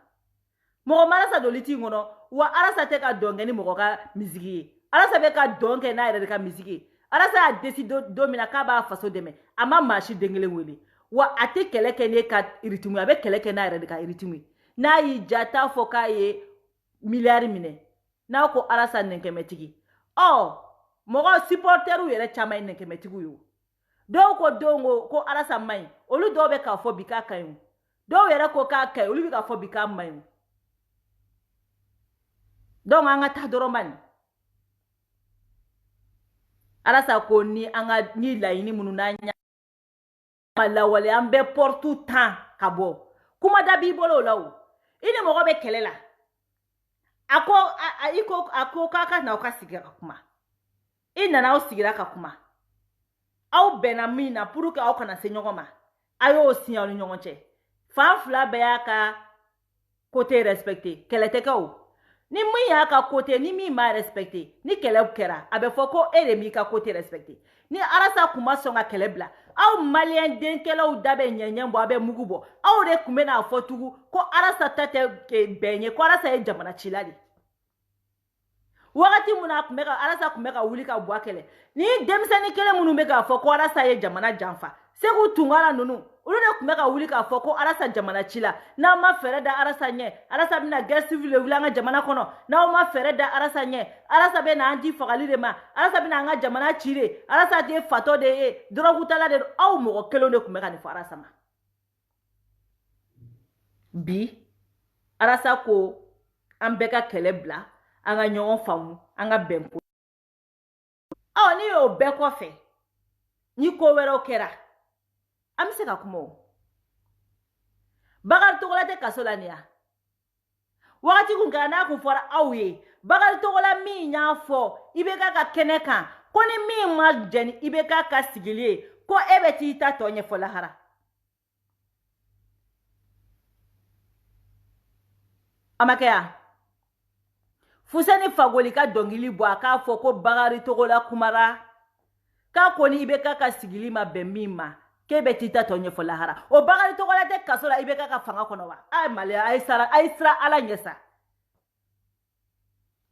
mɔgɔ ma Arasa don liti kɔnɔ wa Arasa tɛ ka dɔn kɛ ni mɔgɔ ka misigi ye Arasa bɛ ka dɔn kɛ n'a yɛrɛ de ka misigi ye Arasa y'a décidé don min na k'a b'a faso dɛmɛ a ma maa si den kelen wele wa a tɛ kɛlɛ kɛ n'e ka rythme a bɛ kɛlɛ kɛ n'a yɛrɛ de ka rythme n'a y'i ja t'a fɔ k'a ye miliyari minɛ n'a ko Arasa nɛnkɛmɛtigi mɔgɔ supporteriw yɛrɛ caman ye nɛnkɛmɛtigiw ye dɔw ko Arasa man ɲi olu dɔw bɛ k'a fɔ bi k'a ka ɲi dɔw yɛrɛ ko k'a ka ɲi olu bɛ k'a fɔ bi k'a man ɲi donc an ka taa dɔrɔn bani Arasa ko ni laɲini minnu n'an y'a lawale an bɛ porte tan ka bɔ kuma da b'i bolo o la o i ni mɔgɔ bɛ kɛlɛ la a ko k'a ka na aw ka sigi ka kuma i nana aw sigira ka kuma aw bɛnna min na pour que aw kana se ɲɔgɔn ma a y'o signé aw ni ɲɔgɔn cɛ fan fila bɛɛ y'a ka côté respecté kɛlɛ tɛ kɛ o ni min y'a ka côté ni min m'a respecté ni kɛlɛ kɛra a bɛ fɔ ko e de m'i ka côté respecté ni Arasa kun ma sɔn ka kɛlɛ bila aw malien denkɛlaw da bɛ ɲɛɲɛ bɔ a bɛ mugu bɔ aw de kun bɛ n'a fɔ tugun ko Arasa ta tɛ bɛn ye ko Arasa ye jamana cila de wagati mun na Arasa kun bɛ ka wuli ka bɔ a kɛlɛ ni denmisɛnnin kelen minnu bɛ k'a fɔ ko Arasa ye jamana janfa Segu Tunkara ninnu olu de kun bɛ ka wuli k'a fɔ ko Arasa jamana cila n'aw ma fɛɛrɛ da Arasa ɲɛ Arasa bɛna guerre civile wuli an ka jamana kɔnɔ n'aw ma fɛɛrɛ da Arasa ɲɛ Arasa bɛ na an di fagali de ma Arasa bɛna an ka jamana ci de Arasa de fatɔ de ye dɔrɔgutala de aw mɔgɔ kelen de kun bɛ ka nin fɔ Arasa ma bi Arasa ko an bɛɛ ka kɛlɛ bila an ka ɲɔgɔn faamu an ka bɛn ko ni y'o bɛɛ kɔfɛ ni ko wɛrɛw kɛra an bɛ se ka kuma o Bakari Togola tɛ kaso la nin ya wagati kun kɛra n'a kun fɔra aw ye Bakari Togola min y'a fɔ IBK ka kɛnɛ kan ko ni min ma jɛn ni IBK ka sigili ye ko e bɛ t'i ta tɔ ɲɛfɔ lahara a ma kɛ ya Fuseni Fagoli ka dɔnkili bɔ a k'a fɔ ko Bakari Togola kumara k'a ko ni IBK ka sigili ma bɛn min ma k'e bɛ t'i ta tɔ ɲɛfɔ lahara o Bakari Togola tɛ kaso la IBK ka fanga kɔnɔ wa Malien a ye sira Ala ɲɛ sa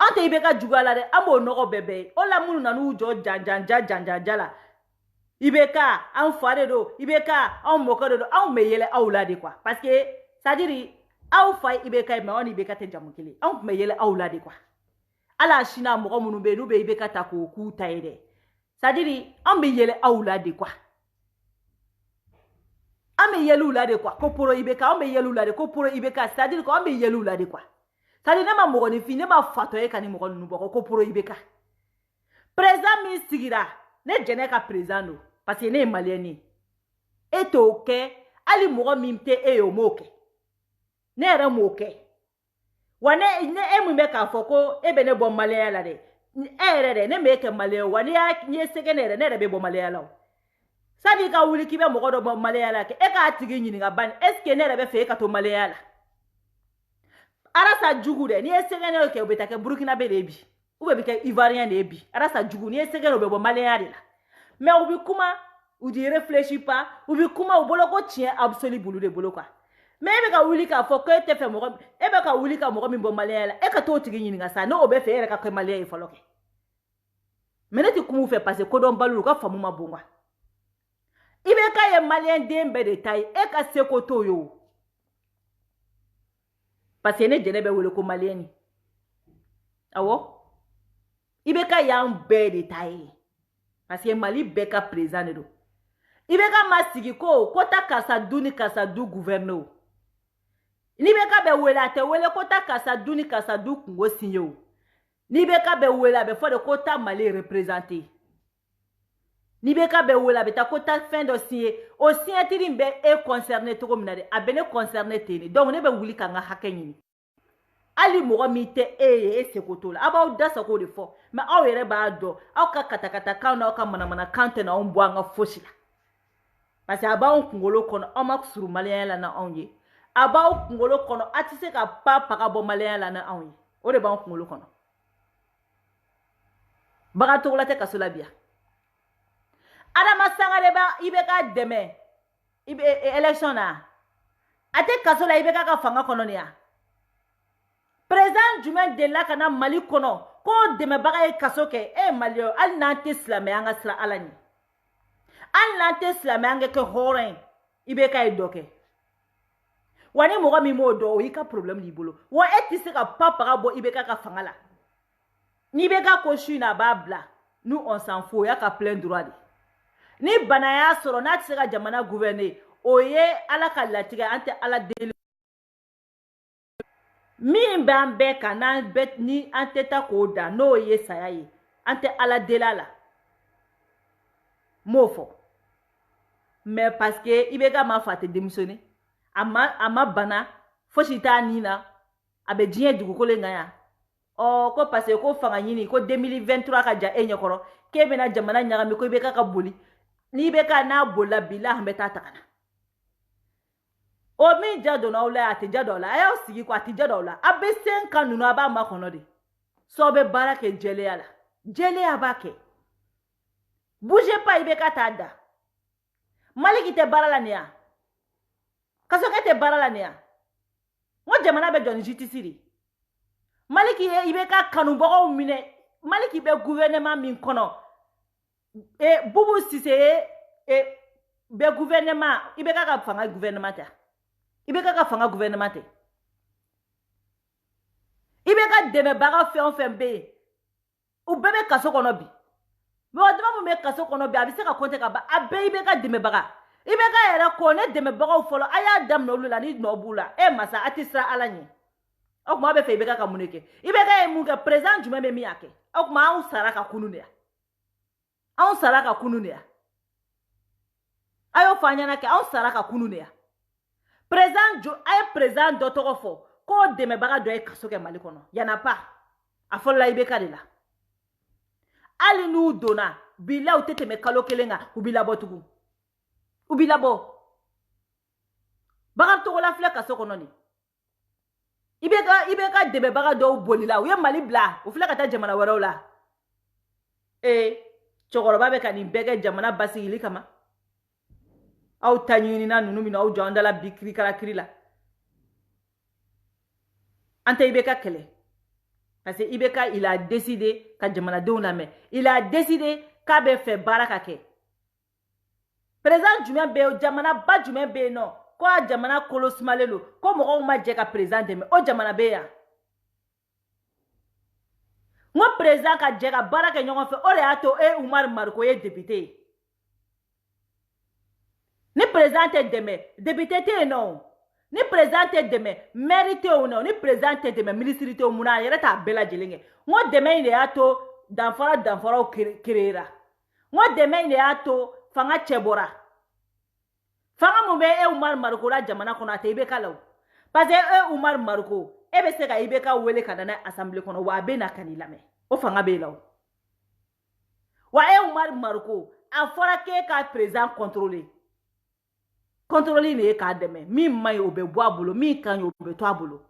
an tɛ IBK juguya la dɛ an b'o nɔgɔ bɛɛ ye o la minnu nan'u jɔ janjanja la IBK an fa de don IBK an mɔkɛ de don anw bɛ yɛlɛ aw la de quoi parce que c'est à dire aw fa ye IBK ye mais aw ni IBK tɛ jamu kelen anw tun bɛ yɛlɛ aw la de quoi ala sini mɔgɔ minnu bɛ yen n'u bɛ IBK ta k'o k'u ta ye dɛ c'est-à-dire an bɛ yɛlɛ aw la de quoi an bɛ yɛlɛ u la de quoi ko poro IBK an bɛ yɛlɛ u la de ko poro IBK c'est-à-dire ko an bɛ yɛlɛ u la de quoi c'est-à-dire ne ma mɔgɔninfin ne ma fatɔ ye ka ni mɔgɔ ninnu bɔ ko poro IBK président min sigira ne jɛnɛ ka président don parce que ne ye maliyɛn ye e t'o kɛ hali mɔgɔ min tɛ e ye o m'o kɛ ne yɛrɛ m'o kɛ wa ne e min bɛ k'a fɔ ko e bɛ ne bɔ maliyɛnya la dɛ e yɛrɛ dɛ ne m'e kɛ maliyɛn wa n'i ye sɛgɛ ne yɛrɛ ne yɛrɛ bɛ bɔ maliyɛnya la o sani i ka wuli k'i bɛ mɔgɔ dɔ bɔ maliyɛnya la kɛ e k'a tigi ɲininka bani est ce que ne yɛrɛ bɛ fɛ e ka to maliyɛnya la arasa jugu dɛ n'i ye sɛgɛ ne kɛ o bɛ taa kɛ burukinabe de ye bi ou bien bɛ kɛ ivoirien de ye bi arasa jugu n'i ye sɛgɛ ne o bɛ bɔ maliyɛnya de la mais u bɛ kuma u di réfléchit pas u bɛ kuma u bolo ko tiɲɛ absolu b'olu de bolo quoi mais e bɛ ka wuli k'a fɔ ko e tɛ fɛ mɔgɔ e bɛ ka wuli ka mɔgɔ min bɔ maliyɛnya la e ka t'o tigi ɲininka sa n'o bɛ fɛ e yɛrɛ ka kɛ maliyɛn ye fɔlɔ kɛ mais ne tɛ kuma u fɛ parce que kodɔnbaliw u ka faamu ma bon quoi IBK ye maliyɛn den bɛɛ de ta ye e ka seko t'o ye o parce que ne jɛnɛ bɛ wele ko maliyɛn awɔ IBK y'an bɛɛ de ta ye parce que Mali bɛɛ ka président de don IBK ma sigi ko taa karisa du ni karisa du gouverner o ni IBK bɛ wele a tɛ wele ko taa karisa du ni karisa du kungo signer o ni IBK bɛ wele a bɛ fɔ de ko taa Mali représenter ni IBK bɛ wele a bɛ taa ko taa fɛn dɔ signer o signature in bɛ e concerné cogo min na dɛ a bɛ ne concerné ten de donc ne bɛ wuli ka n ka hakɛ ɲini hali mɔgɔ min tɛ e ye e seko t'o la aw b'aw da sago de fɔ mais aw yɛrɛ b'a dɔn aw ka katakatakan n'aw ka manamanakan tɛ na anw bɔ an ka fosi la parce que a b'anw kunkolo kɔnɔ aw ma surun maliyɛnya la n'anw ye a b'aw kunkolo kɔnɔ a tɛ se ka paga bɔ maliyɛnya la n'anw ye o de b'anw kunkolo kɔnɔ Bagatogola tɛ kaso la bi Adama Sangare ba IBK dɛmɛ élection na a tɛ kaso la IBK ka fanga kɔnɔ ni ya président jumɛn delila ka na Mali kɔnɔ ko dɛmɛbaga ye kaso kɛ e maliyɛn hali n'an tɛ silamɛ an ka siran Ala ɲɛ hali n'an tɛ silamɛ an ka kɛ hɔrɔn ye IBK ye dɔ kɛ wa ni mɔgɔ min m'o dɔn o y'i ka problème b'i bolo wa e tɛ se ka paga bɔ IBK ka fanga la ni IBK ko su in a b'a bila nous on s'en fout o y'a ka plein droit de ni bana y'a sɔrɔ n'a tɛ se ka jamana gouverner o ye Ala ka latigɛ an tɛ Ala deli min b'an bɛɛ kan ni an tɛ taa k'o da n'o ye saya ye an tɛ Ala deli a la m'o fɔ mais parce que IBK m'a fɔ a tɛ démissionner a ma bana fosi t'a nin na a bɛ diɲɛ dugukolo in kan yan ko parce que ko fanga ɲini ko 2023 ka ja e ɲɛkɔrɔ k'e bɛna jamana ɲagami ko IBK ka boli ni IBK n'a bolila bilahi an bɛ taa tagana o min ja donna aw la a tɛ ja dɔw la a y'aw sigi ko a tɛ ja dɔw la a bɛ sen kan ninnu a b'a makɔnɔ de so aw bɛ baara kɛ jɛlenya la jɛlenya b'a kɛ bougez pas IBK t'a da Maliki tɛ baara la nin ya Kasɔkɛ tɛ baara la nin ya n ko jamana bɛ jɔ ni justice de Maliki ye IBK kanubagaw minɛ Maliki bɛ gouvernement min kɔnɔ Boubou Cissé bɛ gouvernement IBK ka fanga gouvernement tɛ IBK ka fanga gouvernement tɛ IBK dɛmɛbaga fɛn o fɛn bɛ yen u bɛɛ bɛ kaso kɔnɔ bi mɔgɔ dama min bɛ kaso kɔnɔ bi a bɛ se ka compter ka ban a bɛɛ IBK dɛmɛbaga IBK yɛrɛ ko ne dɛmɛbagaw fɔlɔ a y'a daminɛ olu la ni nɔ b'u la masa a tɛ siran Ala ɲɛ o tuma a bɛ fɛ IBK ka mun de kɛ IBK ye mun kɛ président jumɛn bɛ min y'a kɛ o tuma anw sara ka kunun de ya anw sara ka kunun de ya a y'o fɔ an ɲɛna kɛ anw sara ka kunun de ya président a ye président dɔ tɔgɔ fɔ k'o dɛmɛbaga dɔ ye kaso kɛ Mali kɔnɔ yana pas a fɔlɔla IBK de la hali n'u donna bilahi u tɛ tɛmɛ kalo kelen kan u b'i labɔ tugun u b'i labɔ Bagatogola filɛ kaso kɔnɔ nin IBK dɛmɛbaga dɔw bolila u ye Mali bila u filɛ ka taa jamana wɛrɛw la cɛkɔrɔba bɛ ka nin bɛɛ kɛ jamana basigili kama aw ta ɲinina ninnu min aw jɔ an dala bi kirikarakiri la an tɛ IBK kɛlɛ parce que IBK il a décidé ka jamanadenw lamɛn il a décidé k'a bɛ fɛ baara ka kɛ président jumɛn bɛ yen jamanaba jumɛn bɛ yen nɔ ko a jamana kolo sumalen don ko mɔgɔw ma jɛ ka président dɛmɛ o jamana bɛ yan Ngo président ka jega baraka nyongo fe ore ato Umar Marko ye député. Ni président te deme, député te non. Ni président te deme, mérité ou non, ni président te deme, ministre te ou muna yere ta bela jelenge. Ngo deme ine ato danfara o kirera. Ngo deme ine ato fanga chebora. Fanga mumbe Umar Marko la jamana kono ate ibe kalaw. Parce que Umar Marko ebe se ka ibe ka wele kadana assemblée kono wa be na kanilame. O fanga be law. Wa Umar Marko a fora ke ka président contrôler. Contrôler ne ka deme. Mi may obe bo abulo, mi kan obe to abulo.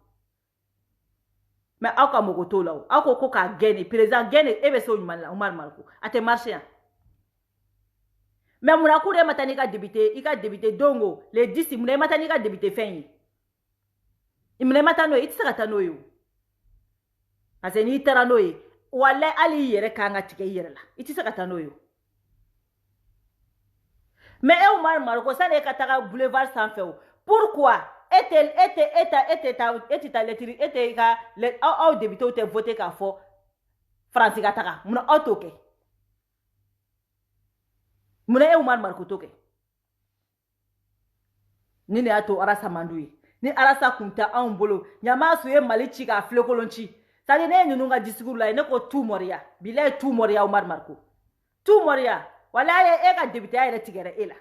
Mais aka mogoto law. Ako ko ka gene président gene ebe se Umar Marko. Ate marché. Mais mon akour est matanika débuté, il a débuté dongo, les 10 il m'a matanika débuté fin. Il m'a matano, il sera tanoyo. Parce que ni teranoye, ou allez ali yere kanga tike yere la, il sera tanoyo. Mais Umar Marko, ça n'est qu'à boulevard sans feu. Pourquoi? Était débuté ou te voté qu'à fort France Gatara, mon autoke. Muna Umar Marko toke. Ni ne ato arasa mandui. Ni arasa kunta ambolo. Nyama suye malichi ka flekolonchi. Sadi ne nununga discours la ne ko tout moria. Bilay tout moria Umar Marko. Tout moria. Wala ye ka député ya tigere ela.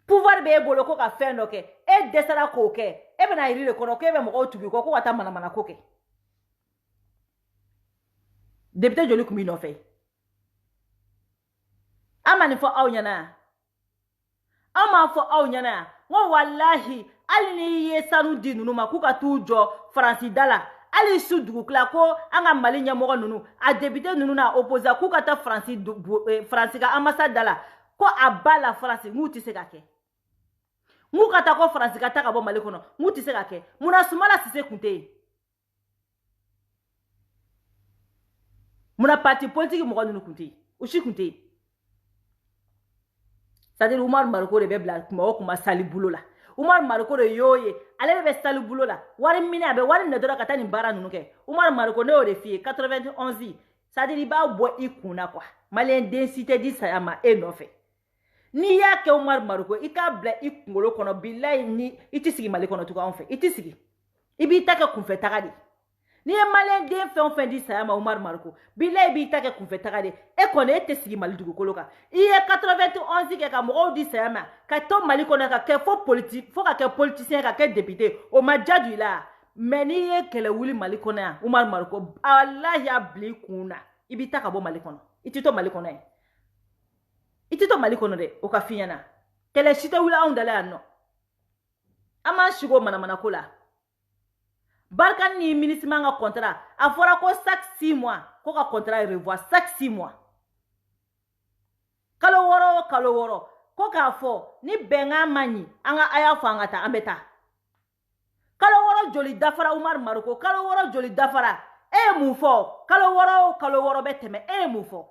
Pouvoir be bolo ko ka fendo ke. E desara ko ke. E bena iri ko ke be mo tubi ko wata mana ko ke. Député joli kumi no fe. Amani fo aw nyana. Ama fo aw nyana. Ngo wallahi ali ni ye sanu di nunu ma ku ka tu jo Franci dala. Ali su dugu kla ko anga mali nyamogo nunu a député nunu na opposa ku ka ta Franci ka ambassade dala ko abala France nguti se kake. Ngu ka ta ko France ka ta ka bo mali kono nguti se kake. Muna sumala sise kunte. Muna parti politique mo nunu kunte. Ushi kunte. C'est-à-dire Umar Marko de bebla kuma sali bulo la. Umar Marko de yoye, ale be sali bulo la. Wari mini abe wari ne dora kata ni bara nunu ke. Umar Marko ne o de fie 91. C'est-à-dire iba bo ikuna kwa. Malien densité di sayama e no fe. Ni ya ke Umar Marko ika bla ikungolo kono billahi ni itisigi mali kono tuka on fe. Itisigi. Ibi taka kunfe takadi. Ni e malien den fe on fe di sayama Umar Marko. Billahi ibi taka kunfe takadi. E kone ete sigi mali dugu koloka. Iye 91 ke ka mo di sayama. Ka to mali kono ka ke fo politique, fo ka ke politicien ka ke député. O ma jadu la. Meni ye kele wuli mali kono ya Umar Marko. Allah ya bli kuna. Ibi taka bo mali kono. Itito mali kono ya. Itito mali kono de. O ka finyana. Kele shite wula ondale ya no. Ama shigo mana kola. Barkan ni ministre manga contrat. A fora ko chaque 6 mois. Ko ka contrat revoir chaque 6 mois. Kalo woro. Ko ka fo ni benga mani. Anga aya fo anga ta ambeta. Kalo woro joli dafara Umar Marko. Kalo woro joli dafara. E mu fo. Kalo woro beteme. E mu fo.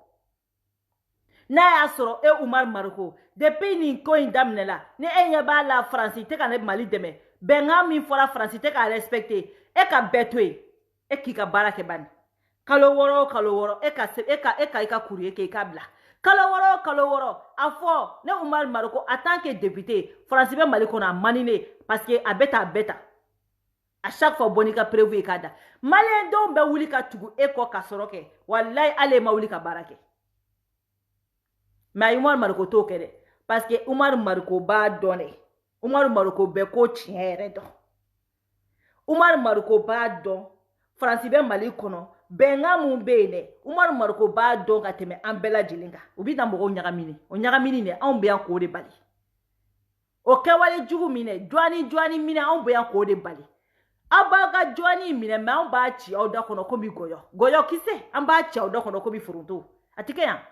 Na ya soro Umar Marko. Depuis ni ko indamnela. Ni enye ba la France te ka ne Mali deme. Benga mi fora France te ka respecter. E ka betwe. E ki ka barake ban. Kalo woro. E ka kuri e ka bla. Kalo woro. Afo ne Umar Marko en tant que député. France be Mali kona manine. Parce que a beta. À chaque fois bonika prévu kada. Malien don be wuli ka tugu e ko ka soroke. Wallahi ale ma wuli ka barake. Mais Umar Marko to kede. Parce que Umar Marko ba donné. Umar Marko be ko tiere do. Umar Marko ba don. France be Mali kono. Benga mumbene. Umar Marko ba don ka teme ambela jilinga. Ubi na mbogo nyagamini. O nyagamini ne an be an ko de bali. O kewale jugu mine. Joani mine an be an ko de bali. Abaga joani mine me an ba chi o da kono komi goyo. Goyo kise an ba chi o da kono komi furunto. Atike ya.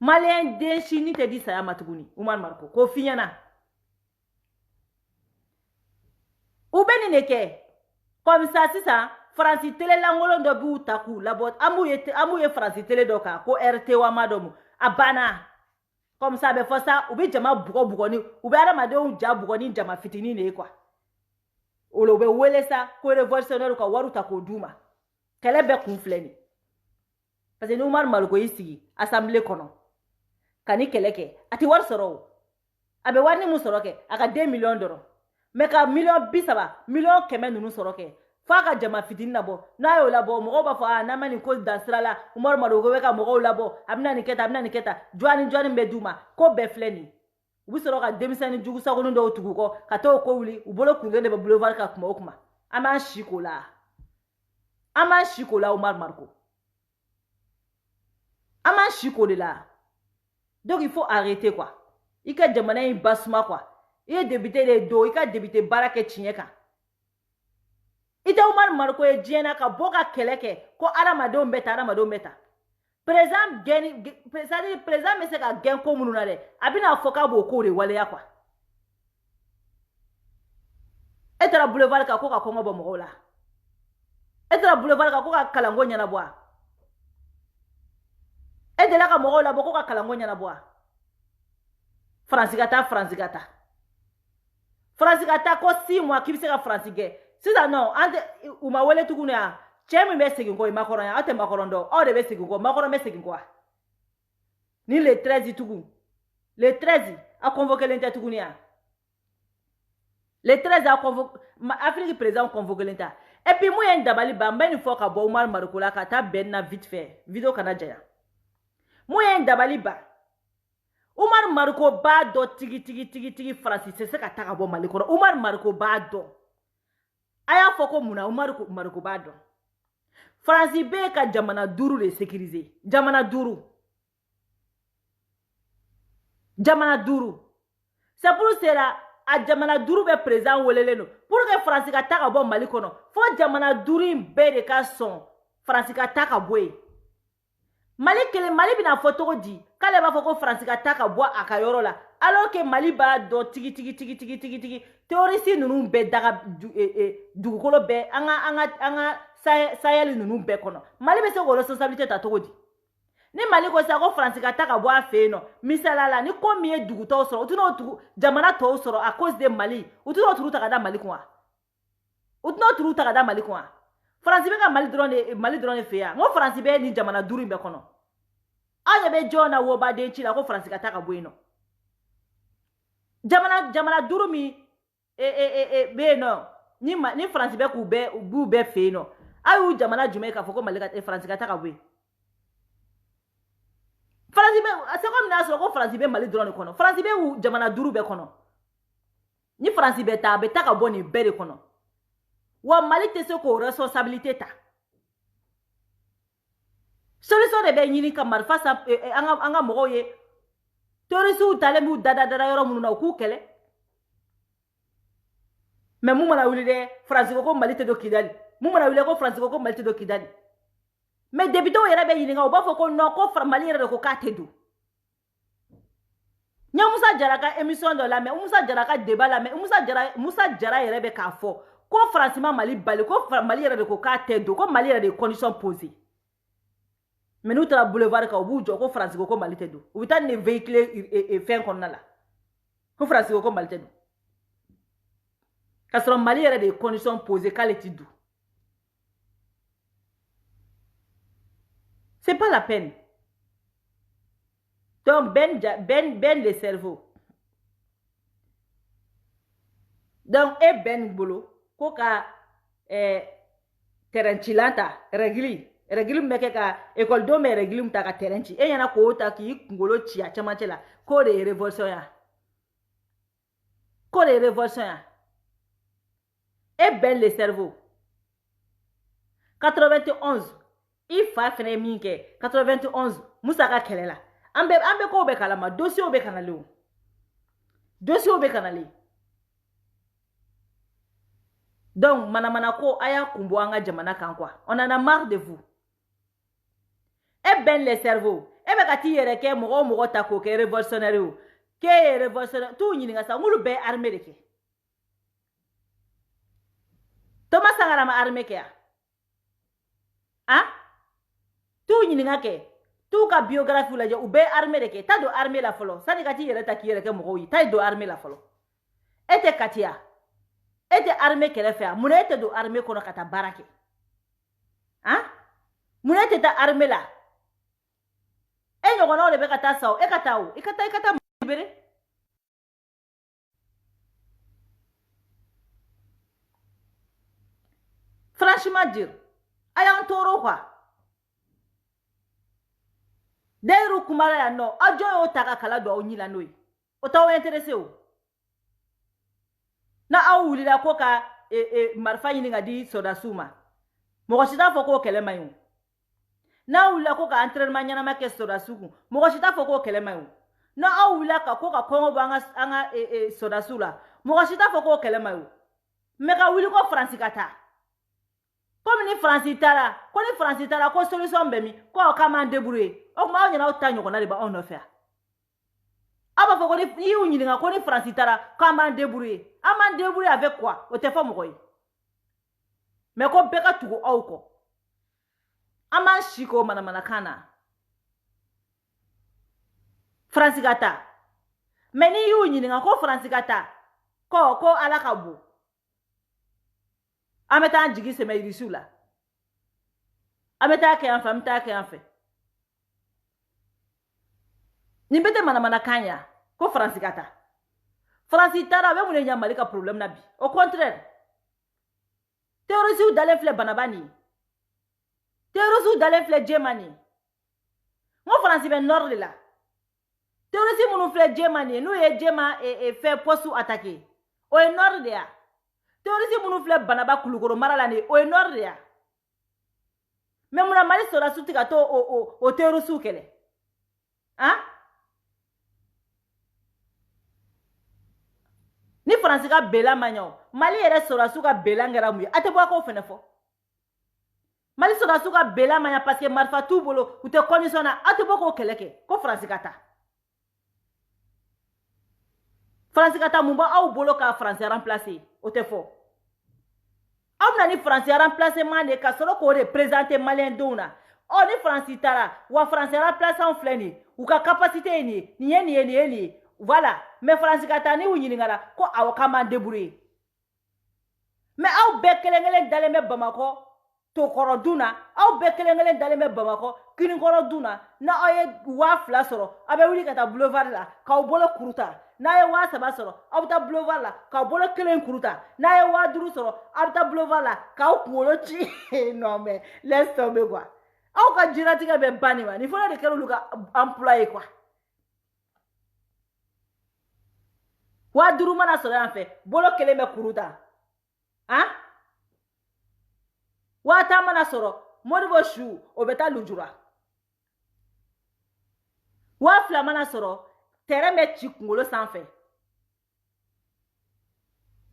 Malien denshi ni te di saya matuguni. Umar Marko. Ko finyana. Ubeni neke. Comme ça, c'est ça. France télé langolo do bu taku labot amuye France télé doka ko RT wa madomu abana comme ça be fosa ubi jama bugo ni ubi ara made u ja bugo ni jama fitini ne kwa olo be wele sa ko révolutionnaire ko waru ta ko duma kɛlɛ bɛɛ kun filɛ nin parce que ni Umaru Mariko y'i sigi assemblée kɔnɔ ka ni kɛlɛ kɛ a tɛ wari sɔrɔ o a bɛ wari ni mun sɔrɔ kɛ a ka 2 millions dɔrɔn mais ka 30 millions 100 ninnu sɔrɔ kɛ f'a ka jama fitini labɔ n'a y'o labɔ mɔgɔw b'a fɔ n'a ma nin ko dan sira la Umaru Mariko bɛ ka mɔgɔw labɔ a bɛna nin kɛ tan a bɛna nin kɛ tan jɔni bɛ d'u ma ko bɛɛ filɛ nin u bɛ sɔrɔ ka denmisɛnnin jugu sagonin dɔw tugu kɔ ka taa o ko wuli u bolo kurulen de bɛ boulevard kan kuma o kuma an b'an si k'o la an b'an si k'o la Umaru Mariko an b'an si k'o de la donc il faut arrêter quoi i ka jamana in basuma quoi i ye député de do i ka député baara kɛ tiɲɛ kan i tɛ Umaru Mariko ye diɲɛ na ka bɔ ka kɛlɛ kɛ ko adamadenw bɛ ta adamadenw bɛ ta président bɛ se ka gɛn ko minnu na dɛ a bɛna fɔ k'a b'o ko de waleya quoi e taara boulevard kan ko ka kɔngɔ bɔ mɔgɔw la e taara boulevard kan ko ka kalanko ɲɛnabɔ wa e delila ka mɔgɔw labɔ ko ka kalanko ɲɛnabɔ wa Faransi ka taa ko 6 mois k'i bɛ se ka Faransi gɛn sisan non an tɛ u ma wele tuguni a cɛ min bɛ segin kɔ ye Makɔrɔn ye aw tɛ Makɔrɔn dɔn aw de bɛ segin kɔ Makɔrɔn bɛ segin kɔ ni le 13 tugun le 13 a convoqué tɛ tuguni a le 13 a convoqué Afrique président convoqué ta et puis mun ye dabali ban n bɛ nin fɔ ka bɔ Umaru Mariko la ka taa bɛn na vite fait vidéo kana janya mun ye dabali ban Umaru Mariko b'a dɔn tigi Faransi tɛ se ka taa ka bɔ Mali kɔnɔ Umaru Mariko b'a dɔn a y'a fɔ ko munna Umaru Mariko b'a dɔn Faransi bɛ ka jamana 5 de sécuriser jamana 5 c'est pour cela a jamana 5 bɛ président welelen don pour que Faransi ka taa ka bɔ Mali kɔnɔ fo jamana 5 in bɛɛ de ka sɔn Faransi ka taa ka bɔ yen Mali bɛna fɔ cogo di k'ale b'a fɔ ko Faransi ka taa ka bɔ a ka yɔrɔ la alors que Mali b'a dɔn tigi terroriste ninnu bɛɛ daga dugukolo bɛɛ an ka Sahel ninnu bɛɛ kɔnɔ Mali bɛ se k'o responsabilité ta cogo di ni Mali ko sa ko Faransi ka taa ka bɔ a fɛ yen nɔ misala la ni ko min ye dugutɔw sɔrɔ u tɛn'o tugu jamana tɔw sɔrɔ à cause de Mali u tɛn'o turu ta ka da Mali kun wa Faransi bɛ ka Mali dɔrɔn de fɛ yan n ko Faransi bɛ nin jamana 5 in bɛɛ kɔnɔ aw ɲɛ bɛ jɔn na wobaden ci la ko Faransi ka taa ka bɔ yen nɔ jamana 5 min bɛ yen nɔ ni Faransi bɛ k'u bɛɛ fɛ yen nɔ aw y'u jamana jumɛn k'a fɔ ko Faransi ka taa ka bɔ yen Faransi bɛ c'est comme n'a sɔrɔ ko Faransi bɛ Mali dɔrɔn de kɔnɔ Faransi bɛ jamana 5 bɛɛ kɔnɔ ni Faransi bɛ taa a bɛ taa ka bɔ nin bɛɛ de kɔnɔ wa Mali tɛ se k'o responsabilité ta solution de bɛ ɲini ka marifa san an ka mɔgɔw ye terroristes talen b'u dada yɔrɔ minnu na u k'u kɛlɛ mais mun mana wuli dɛ Faransi ko Mali tɛ don Kidali mun mana wuli ko Faransi ko Mali tɛ don Kidali mais députés yɛrɛ bɛ ɲininka u b'a fɔ ko non ko Mali yɛrɛ de ko k'a tɛ don n ye Musa Jara ka émission dɔ lamɛn Musa Jara ka débat lamɛn Musa Jara yɛrɛ bɛ k'a fɔ ko Faransi ma Mali bali ko Mali yɛrɛ de ko k'a tɛ don ko Mali yɛrɛ de ye condition posée mais n'u taara boulevard kan u b'u jɔ ko Faransi ko Mali tɛ don u bɛ taa nin véhiculer fɛn kɔnɔna la ko Faransi ko Mali tɛ don k'a sɔrɔ Mali yɛrɛ de ye condition posée k'ale tɛ don c'est pas la peine donc ben le cerveau donc ben bolo ko ka terrain cilan ta règle bɛ kɛ ka école don bɛ règle ta ka terrain ci e ɲɛna k'o ta k'i kunkolo ci a cɛmancɛ la k'o de ye révolution ya ben le cerveau 91 i fa fɛnɛ ye min kɛ 91 Musa ka kɛlɛ la an bɛ kow bɛ kalama dossier bɛ kanalen donc manamana ko a y'a kun bɔ an ka jamana kan quoi on en a marre de vous ben le cerveau e bɛ ka t'i yɛrɛ kɛ mɔgɔ ta k'o kɛ révolutionnaire o k'e ye révolutionnaire t'u ɲininka sa n'olu bɛɛ armée de kɛ Thomas Sankara ma armée kɛ t'u ɲininka kɛ t'u ka biographie lajɛ u bɛɛ armée de kɛ ta don armée la fɔlɔ sani ka t'i yɛrɛ ta k'i yɛrɛ kɛ mɔgɔw ye ta don armée la fɔlɔ e tɛ katiya e tɛ armée kɛrɛfɛ mun na e tɛ don armée kɔnɔ ka taa baara kɛ Hein? Muna te ta armée là. E ɲɔgɔnnaw de bɛ ka taa sa o. E ka taa o. I ka taa libéré. Franchement dire, a y'an tɔɔrɔ quoi. D'ailleurs kumara ya no, a jɔn y'o ta ka kala don aw ɲi la n'o ye. O t'aw intéressé o. Na aw wulila ko ka marifa ɲini ka di sɔdasiw ma. Mɔgɔ si t'a fɔ k'o kɛlɛ man ɲi o. N'a wulila ko ka entraînement ɲɛnama kɛ sɔdasiw kun, mɔgɔ si t'a fɔ k'o kɛlɛ man ɲi o. Na aw wulila ko ka kɔngɔ bɔ an ka sɔdasiw la, mɔgɔ si t'a fɔ k'o kɛlɛ man ɲi o. Mais ka wuli ko Faransi ka taa. Comme ni Faransi taara, ko ni Faransi taara ko solution bɛ min, ko k'an m'an débrouiller. O kuma aw ɲɛna aw ta ɲɔgɔnna de b'anw nɔfɛ yan. Aw b'a fɔ ko ni y'u ɲininka ko ni Faransi taara k'an m'an débrouiller. An m'an débrouiller avec quoi? O tɛ fɔ mɔgɔ ye. Mais ko bɛɛ ka tugu aw kɔ. An m'an si k'o manamanakan na. Faransi ka taa. Mais ni y'u ɲininka ko Faransi ka taa, ko Ala ka bon. An bɛ taa an jigi sɛmɛ Irisiw la. An bɛ taa kɛ yan fɛ, an bɛ taa kɛ yan fɛ. Nin bɛɛ tɛ manamanakan ya ko Faransi ka taa. Faransi taara a bɛ mun de ɲɛ Mali ka problème na bi? Au contraire. Terroriste dalen filɛ Banaba nin ye. Terroriste dalen filɛ Jema nin ye. N ko Faransi bɛ nord de la. Terroriste minnu filɛ Jema nin ye, n'u ye Jema fɛ poste attaquer. O ye nord de ya. Terroriste minnu filɛ Banaba Kulukoro mara la nin ye, o ye nord de ya. Mais munna Mali sɔrɔdasiw tɛ ka to o terroriste kɛlɛ? Hein? Ni Faransi ka bela man ɲɛ o, Mali yɛrɛ sɔrɔdasiw ka bela kɛra mun ye? A tɛ bɔ a k'o fɛnɛ fɔ. Mali sɔrɔdasiw ka bela man ɲɛ parce que marifa t'u bolo, u tɛ condition na, a tɛ bɔ k'o kɛlɛ kɛ, ko Faransi ka taa. Faransi ka taa mun b'aw bolo ka Faransi remplacer? O tɛ fɔ. Aw bɛna ni Faransi remplacement de ka sɔrɔ k'o de présenter malien denw na. Ɔ ni Faransi taara wa Faransi remplaçant filɛ nin ye, u ka capacité ye nin ye, nin ye nin ye nin ye nin ye. Voilà. Mais Faransi ka taa ni u ɲininkara ko awɔ k'an m'an débrouiller. Mais aw bɛɛ kelen kelen dalen bɛ Bamakɔ Tokɔrɔ dun na, aw bɛɛ kelen kelen dalen bɛ Bamakɔ Kinikɔrɔ dun na. N'a aw ye 2000 sɔrɔ, aw bɛ wuli ka taa boulevard la k'aw bolo kuruta. N'a ye 3000 sɔrɔ, aw bɛ taa boulevard la k'aw bolo kelen kuruta. N'a ye 5000 sɔrɔ, aw bɛ taa boulevard la k'aw kunkolo ci. Non mais laisse tomber quoi. Aw ka diɲɛlatigɛ bɛ ban nin ma. Nin fana de kɛra olu ka emploi ye quoi. 5000 mana sɔrɔ yan fɛ, bolo kelen bɛ kuruta. Hein? 1000 mana sɔrɔ, Modibo su o bɛ taa lujura. 2000 mana sɔrɔ, terrain bɛ ci kunkolo sanfɛ.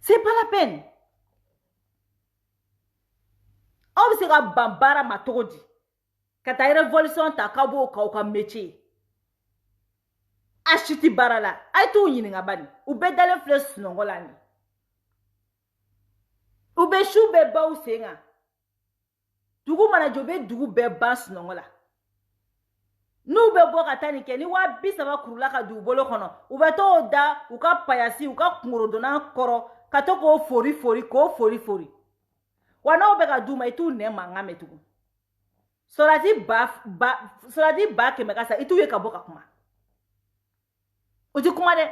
C'est pas la peine. Aw bɛ se ka ban baara ma cogo di? Ka taa révolution ta k'aw b'o k'aw ka métier. A si tɛ baara la, a ye t'u ɲininka bani. U bɛɛ dalen filɛ sunɔgɔ la nin. U bɛ su bɛɛ ban u sen kan. Dugu mana jɔ, u bɛ dugu bɛɛ ban sunɔgɔ la. N'u bɛ bɔ ka taa nin kɛ, ni 30,000 kurula ka don u bolo kɔnɔ, u bɛ t'o da u ka payasi, u ka kungorodonna kɔrɔ, ka to k'o fori fori, k'o fori fori. Wa n'aw bɛ ka d'u ma, i t'u nɛ mankan mɛn tugun. Sɔrɔdasi ba 100 ka sa, i t'u ye ka bɔ ka kuma. O ti kuma dɛ.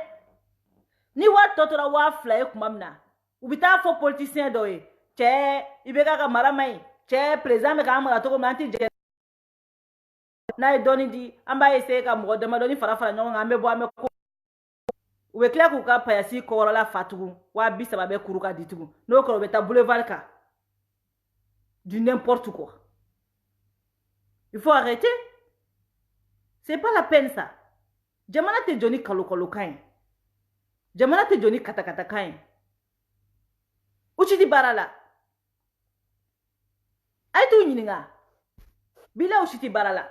Ni wari tɔ tora 2000 ye kuma min na, u bɛ taa fɔ politicien dɔw ye, cɛ i bɛ ka mara man ɲi, cɛ président bɛ k'an mara cogo min na, an ti jɛ. N'a ye dɔɔni di, an b'a essayer ka mɔgɔ damadɔni fara fara ɲɔgɔn kan, an bɛ bɔ an bɛ ko. U bɛ tila k'u ka payasi kɔrɔla fa tugun, 30,000 bɛ kuru ka di tugun. N'o kɛra u bɛ taa boulevard kan. Du n'importe quoi. Il faut arrêter. C'est pas la peine ça. Jamana tɛ jɔ ni kalokalokan ye. Jamana tɛ jɔ ni katakatakan ye. U ci di baara la. A ye t'u ɲininka. Bila u si ti baara la.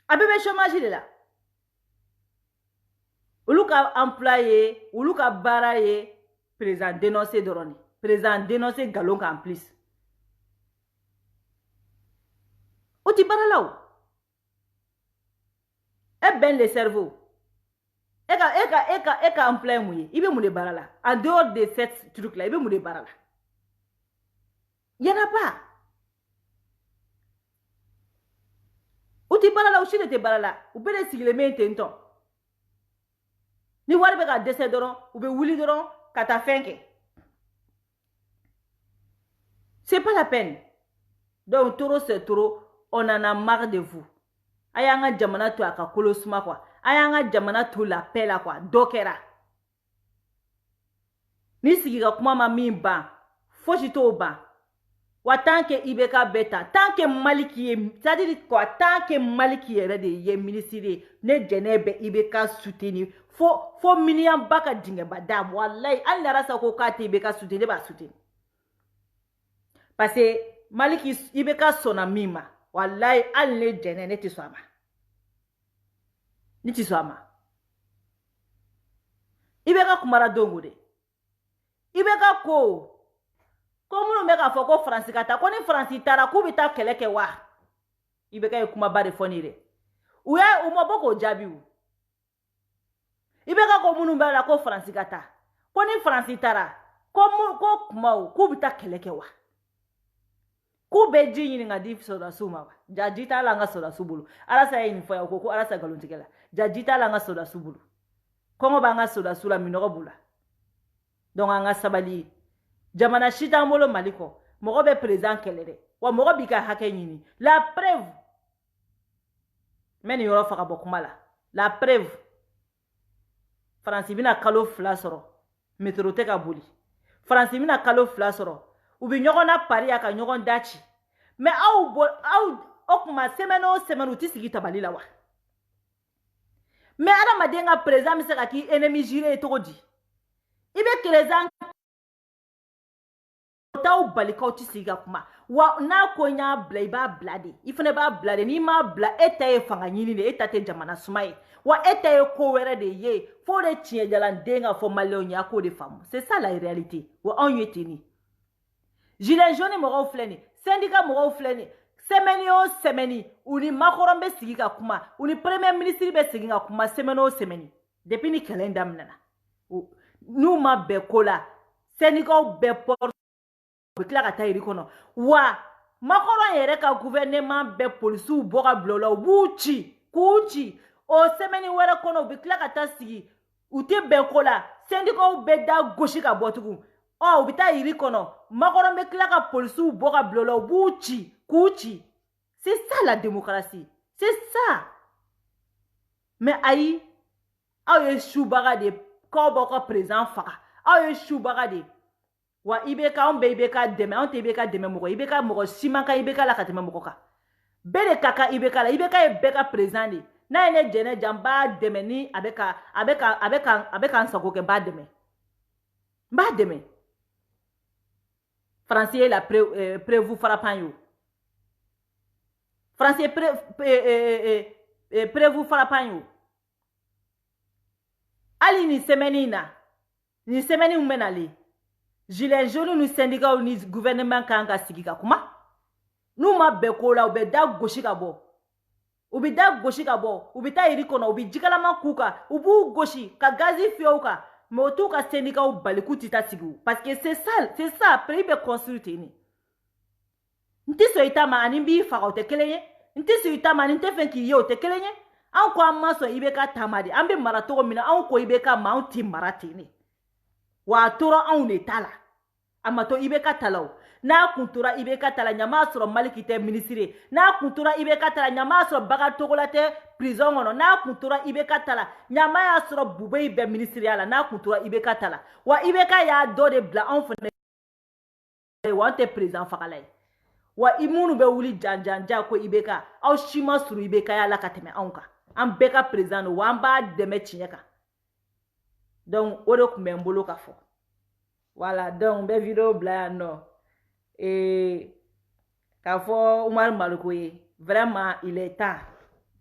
A bɛɛ bɛ chômage de la. Olu ka emploi ye, olu ka baara ye président dénoncé dɔrɔn. Président dénoncé galon kan en plus. O ti baara la o. E bɛn le cerveau. E ka emploi mun ye? I bɛ mun de baara la? En dehors de cette truc là, i bɛ mun de baara la? Il y en a pas. uti balala ushine te balala ubele sigile mente nton ni wari be ka dese doron ube wuli doron kata fenke. C'est pas la peine. Donc trop c'est trop, on en a marre de vous. Ayanga jamana to aka kolosuma quoi. Ayanga jamana to la paix là quoi. Dokera. Ni sigira kuma ma mimba. Fojito ba. Wa tanke ibeka beta. Tanke maliki ye. C'est-à-dire quoi? Tanke maliki ye de ye ministre. Ne jenebe ibeka soutenir. Faut miniyam baka dinge badam. Wallahi. Al narasa ko kate ibeka soutenir ba soutenir. Parce que maliki ibeka sona mima. Wallahi al ne jene ne ti swama. Ni ti swama. Ibeka kumara dongo de. Ibeka ko. Komu meka foko Fransi kata. Koni Fransi tara kubita keleke wa. Ibeka yukuma bari fonire. Uye umaboko jabi u. Ibeka komu mbela ko Fransi kata. Koni Fransi tara. Komu ko kumau kubita keleke wa. Ku beji yini nga di soda suma wa. Jajita la nga soda subulu. Arasa yini foya ukoko arasa galuntikela. Jajita la nga soda subulu. Kongo ba nga soda sula minoro bula. Donc nga sabali. Jamana shita molo maliko. Mogo be président kelere. Wa mogo bika hake yini. La preuve. Meni yoro faka bokumala. La preuve. Fransi bina kalo flasoro. Metrote ka buli. Fransi bina kalo flasoro. Ubi nyogona pari aka nyogon dachi. Me au okuma semeno uti sigi tabali la wa. Me ada madenga président mise kaki ennemi jire etodi. Ibe krezan taw balika uti sigi kuma. Wa na ko nya bla blade. Ifune ba blade ni ma bla etaye fanga nyini ne etate jamana sumai. Wa etaye ko were de ye. Fo de tie jalan denga fo maleo nya ko de femme. C'est ça la réalité. Wa on yetini. Gilet jaune moro fleni, syndicat moro fleni, semeni, uni makorombe sigiga kuma, uni premier ministre be sigiga kuma semeni. Depuis ni kalenda mnana. Nous ma bekola, syndicat be por bekla ka tayiri kono. Wa makoron yere ka gouvernement be police ou boka blola buchi, kuchi. O semeni wera kono bekla ka ta sigi. Uti bekola, syndicat be da gauche ka botugu. Oh, ubita iri kono. Makoro me klaka polisu boka blolo buchi, kuchi. C'est ça la démocratie. C'est ça. Mais aïe, aïe choubaga de koboka présent faka. Aïe choubaga de. Wa ibeka on be ibeka deme, on te ibeka deme moko. Ibeka moko simanka ibeka la kateme moko ka. Bele kaka ibeka la, ibeka ibeka présent de. Na ene jene jamba deme ni abeka ansakoke ba deme. Ba deme. Français la prévu frappant. Français prévu frappant. Ali ni semeni umenali. Gilet jaune ni syndicat ou ni gouvernement kanga sigika kuma. Nous ma bekola ube da goshi kabo. Ubi da goshi kabo. Ubi ta irikono ubi jikala makuka. Ubu goshi ka gazi fioka. Mais autour ka syndicat ou balikuti ta sigu. Parce que c'est ça, après il construire teni. Nti so itama animbi fara te kelenye. Nti so itama nte fenki yo te kelenye. An ko amaso ibeka tamadi. Ambe marato mina an ko ibeka maunti maratini. Wa tora an ne tala. Amato ibeka talaw. Na kuntura ibeka tala nyama soro malikite ministre. Na kuntura ibeka tala nyama soro baga togolate prison ono. Na kuntura ibeka tala nyama ya soro bube ibe ministre ala. Na kuntura ibeka tala. Wa ibeka ya do de bla an fene. Wa ante prison fakalai. Wa imunu be wuli janjanja ko ibeka. Au shima suru ibeka ya la kateme anka. An beka prison wa amba deme chinyeka. Donc odo kumembolo ka fo. Voilà, donc be vidéo bla no. Et Kafo Oumar Maloukoye, vraiment il est temps.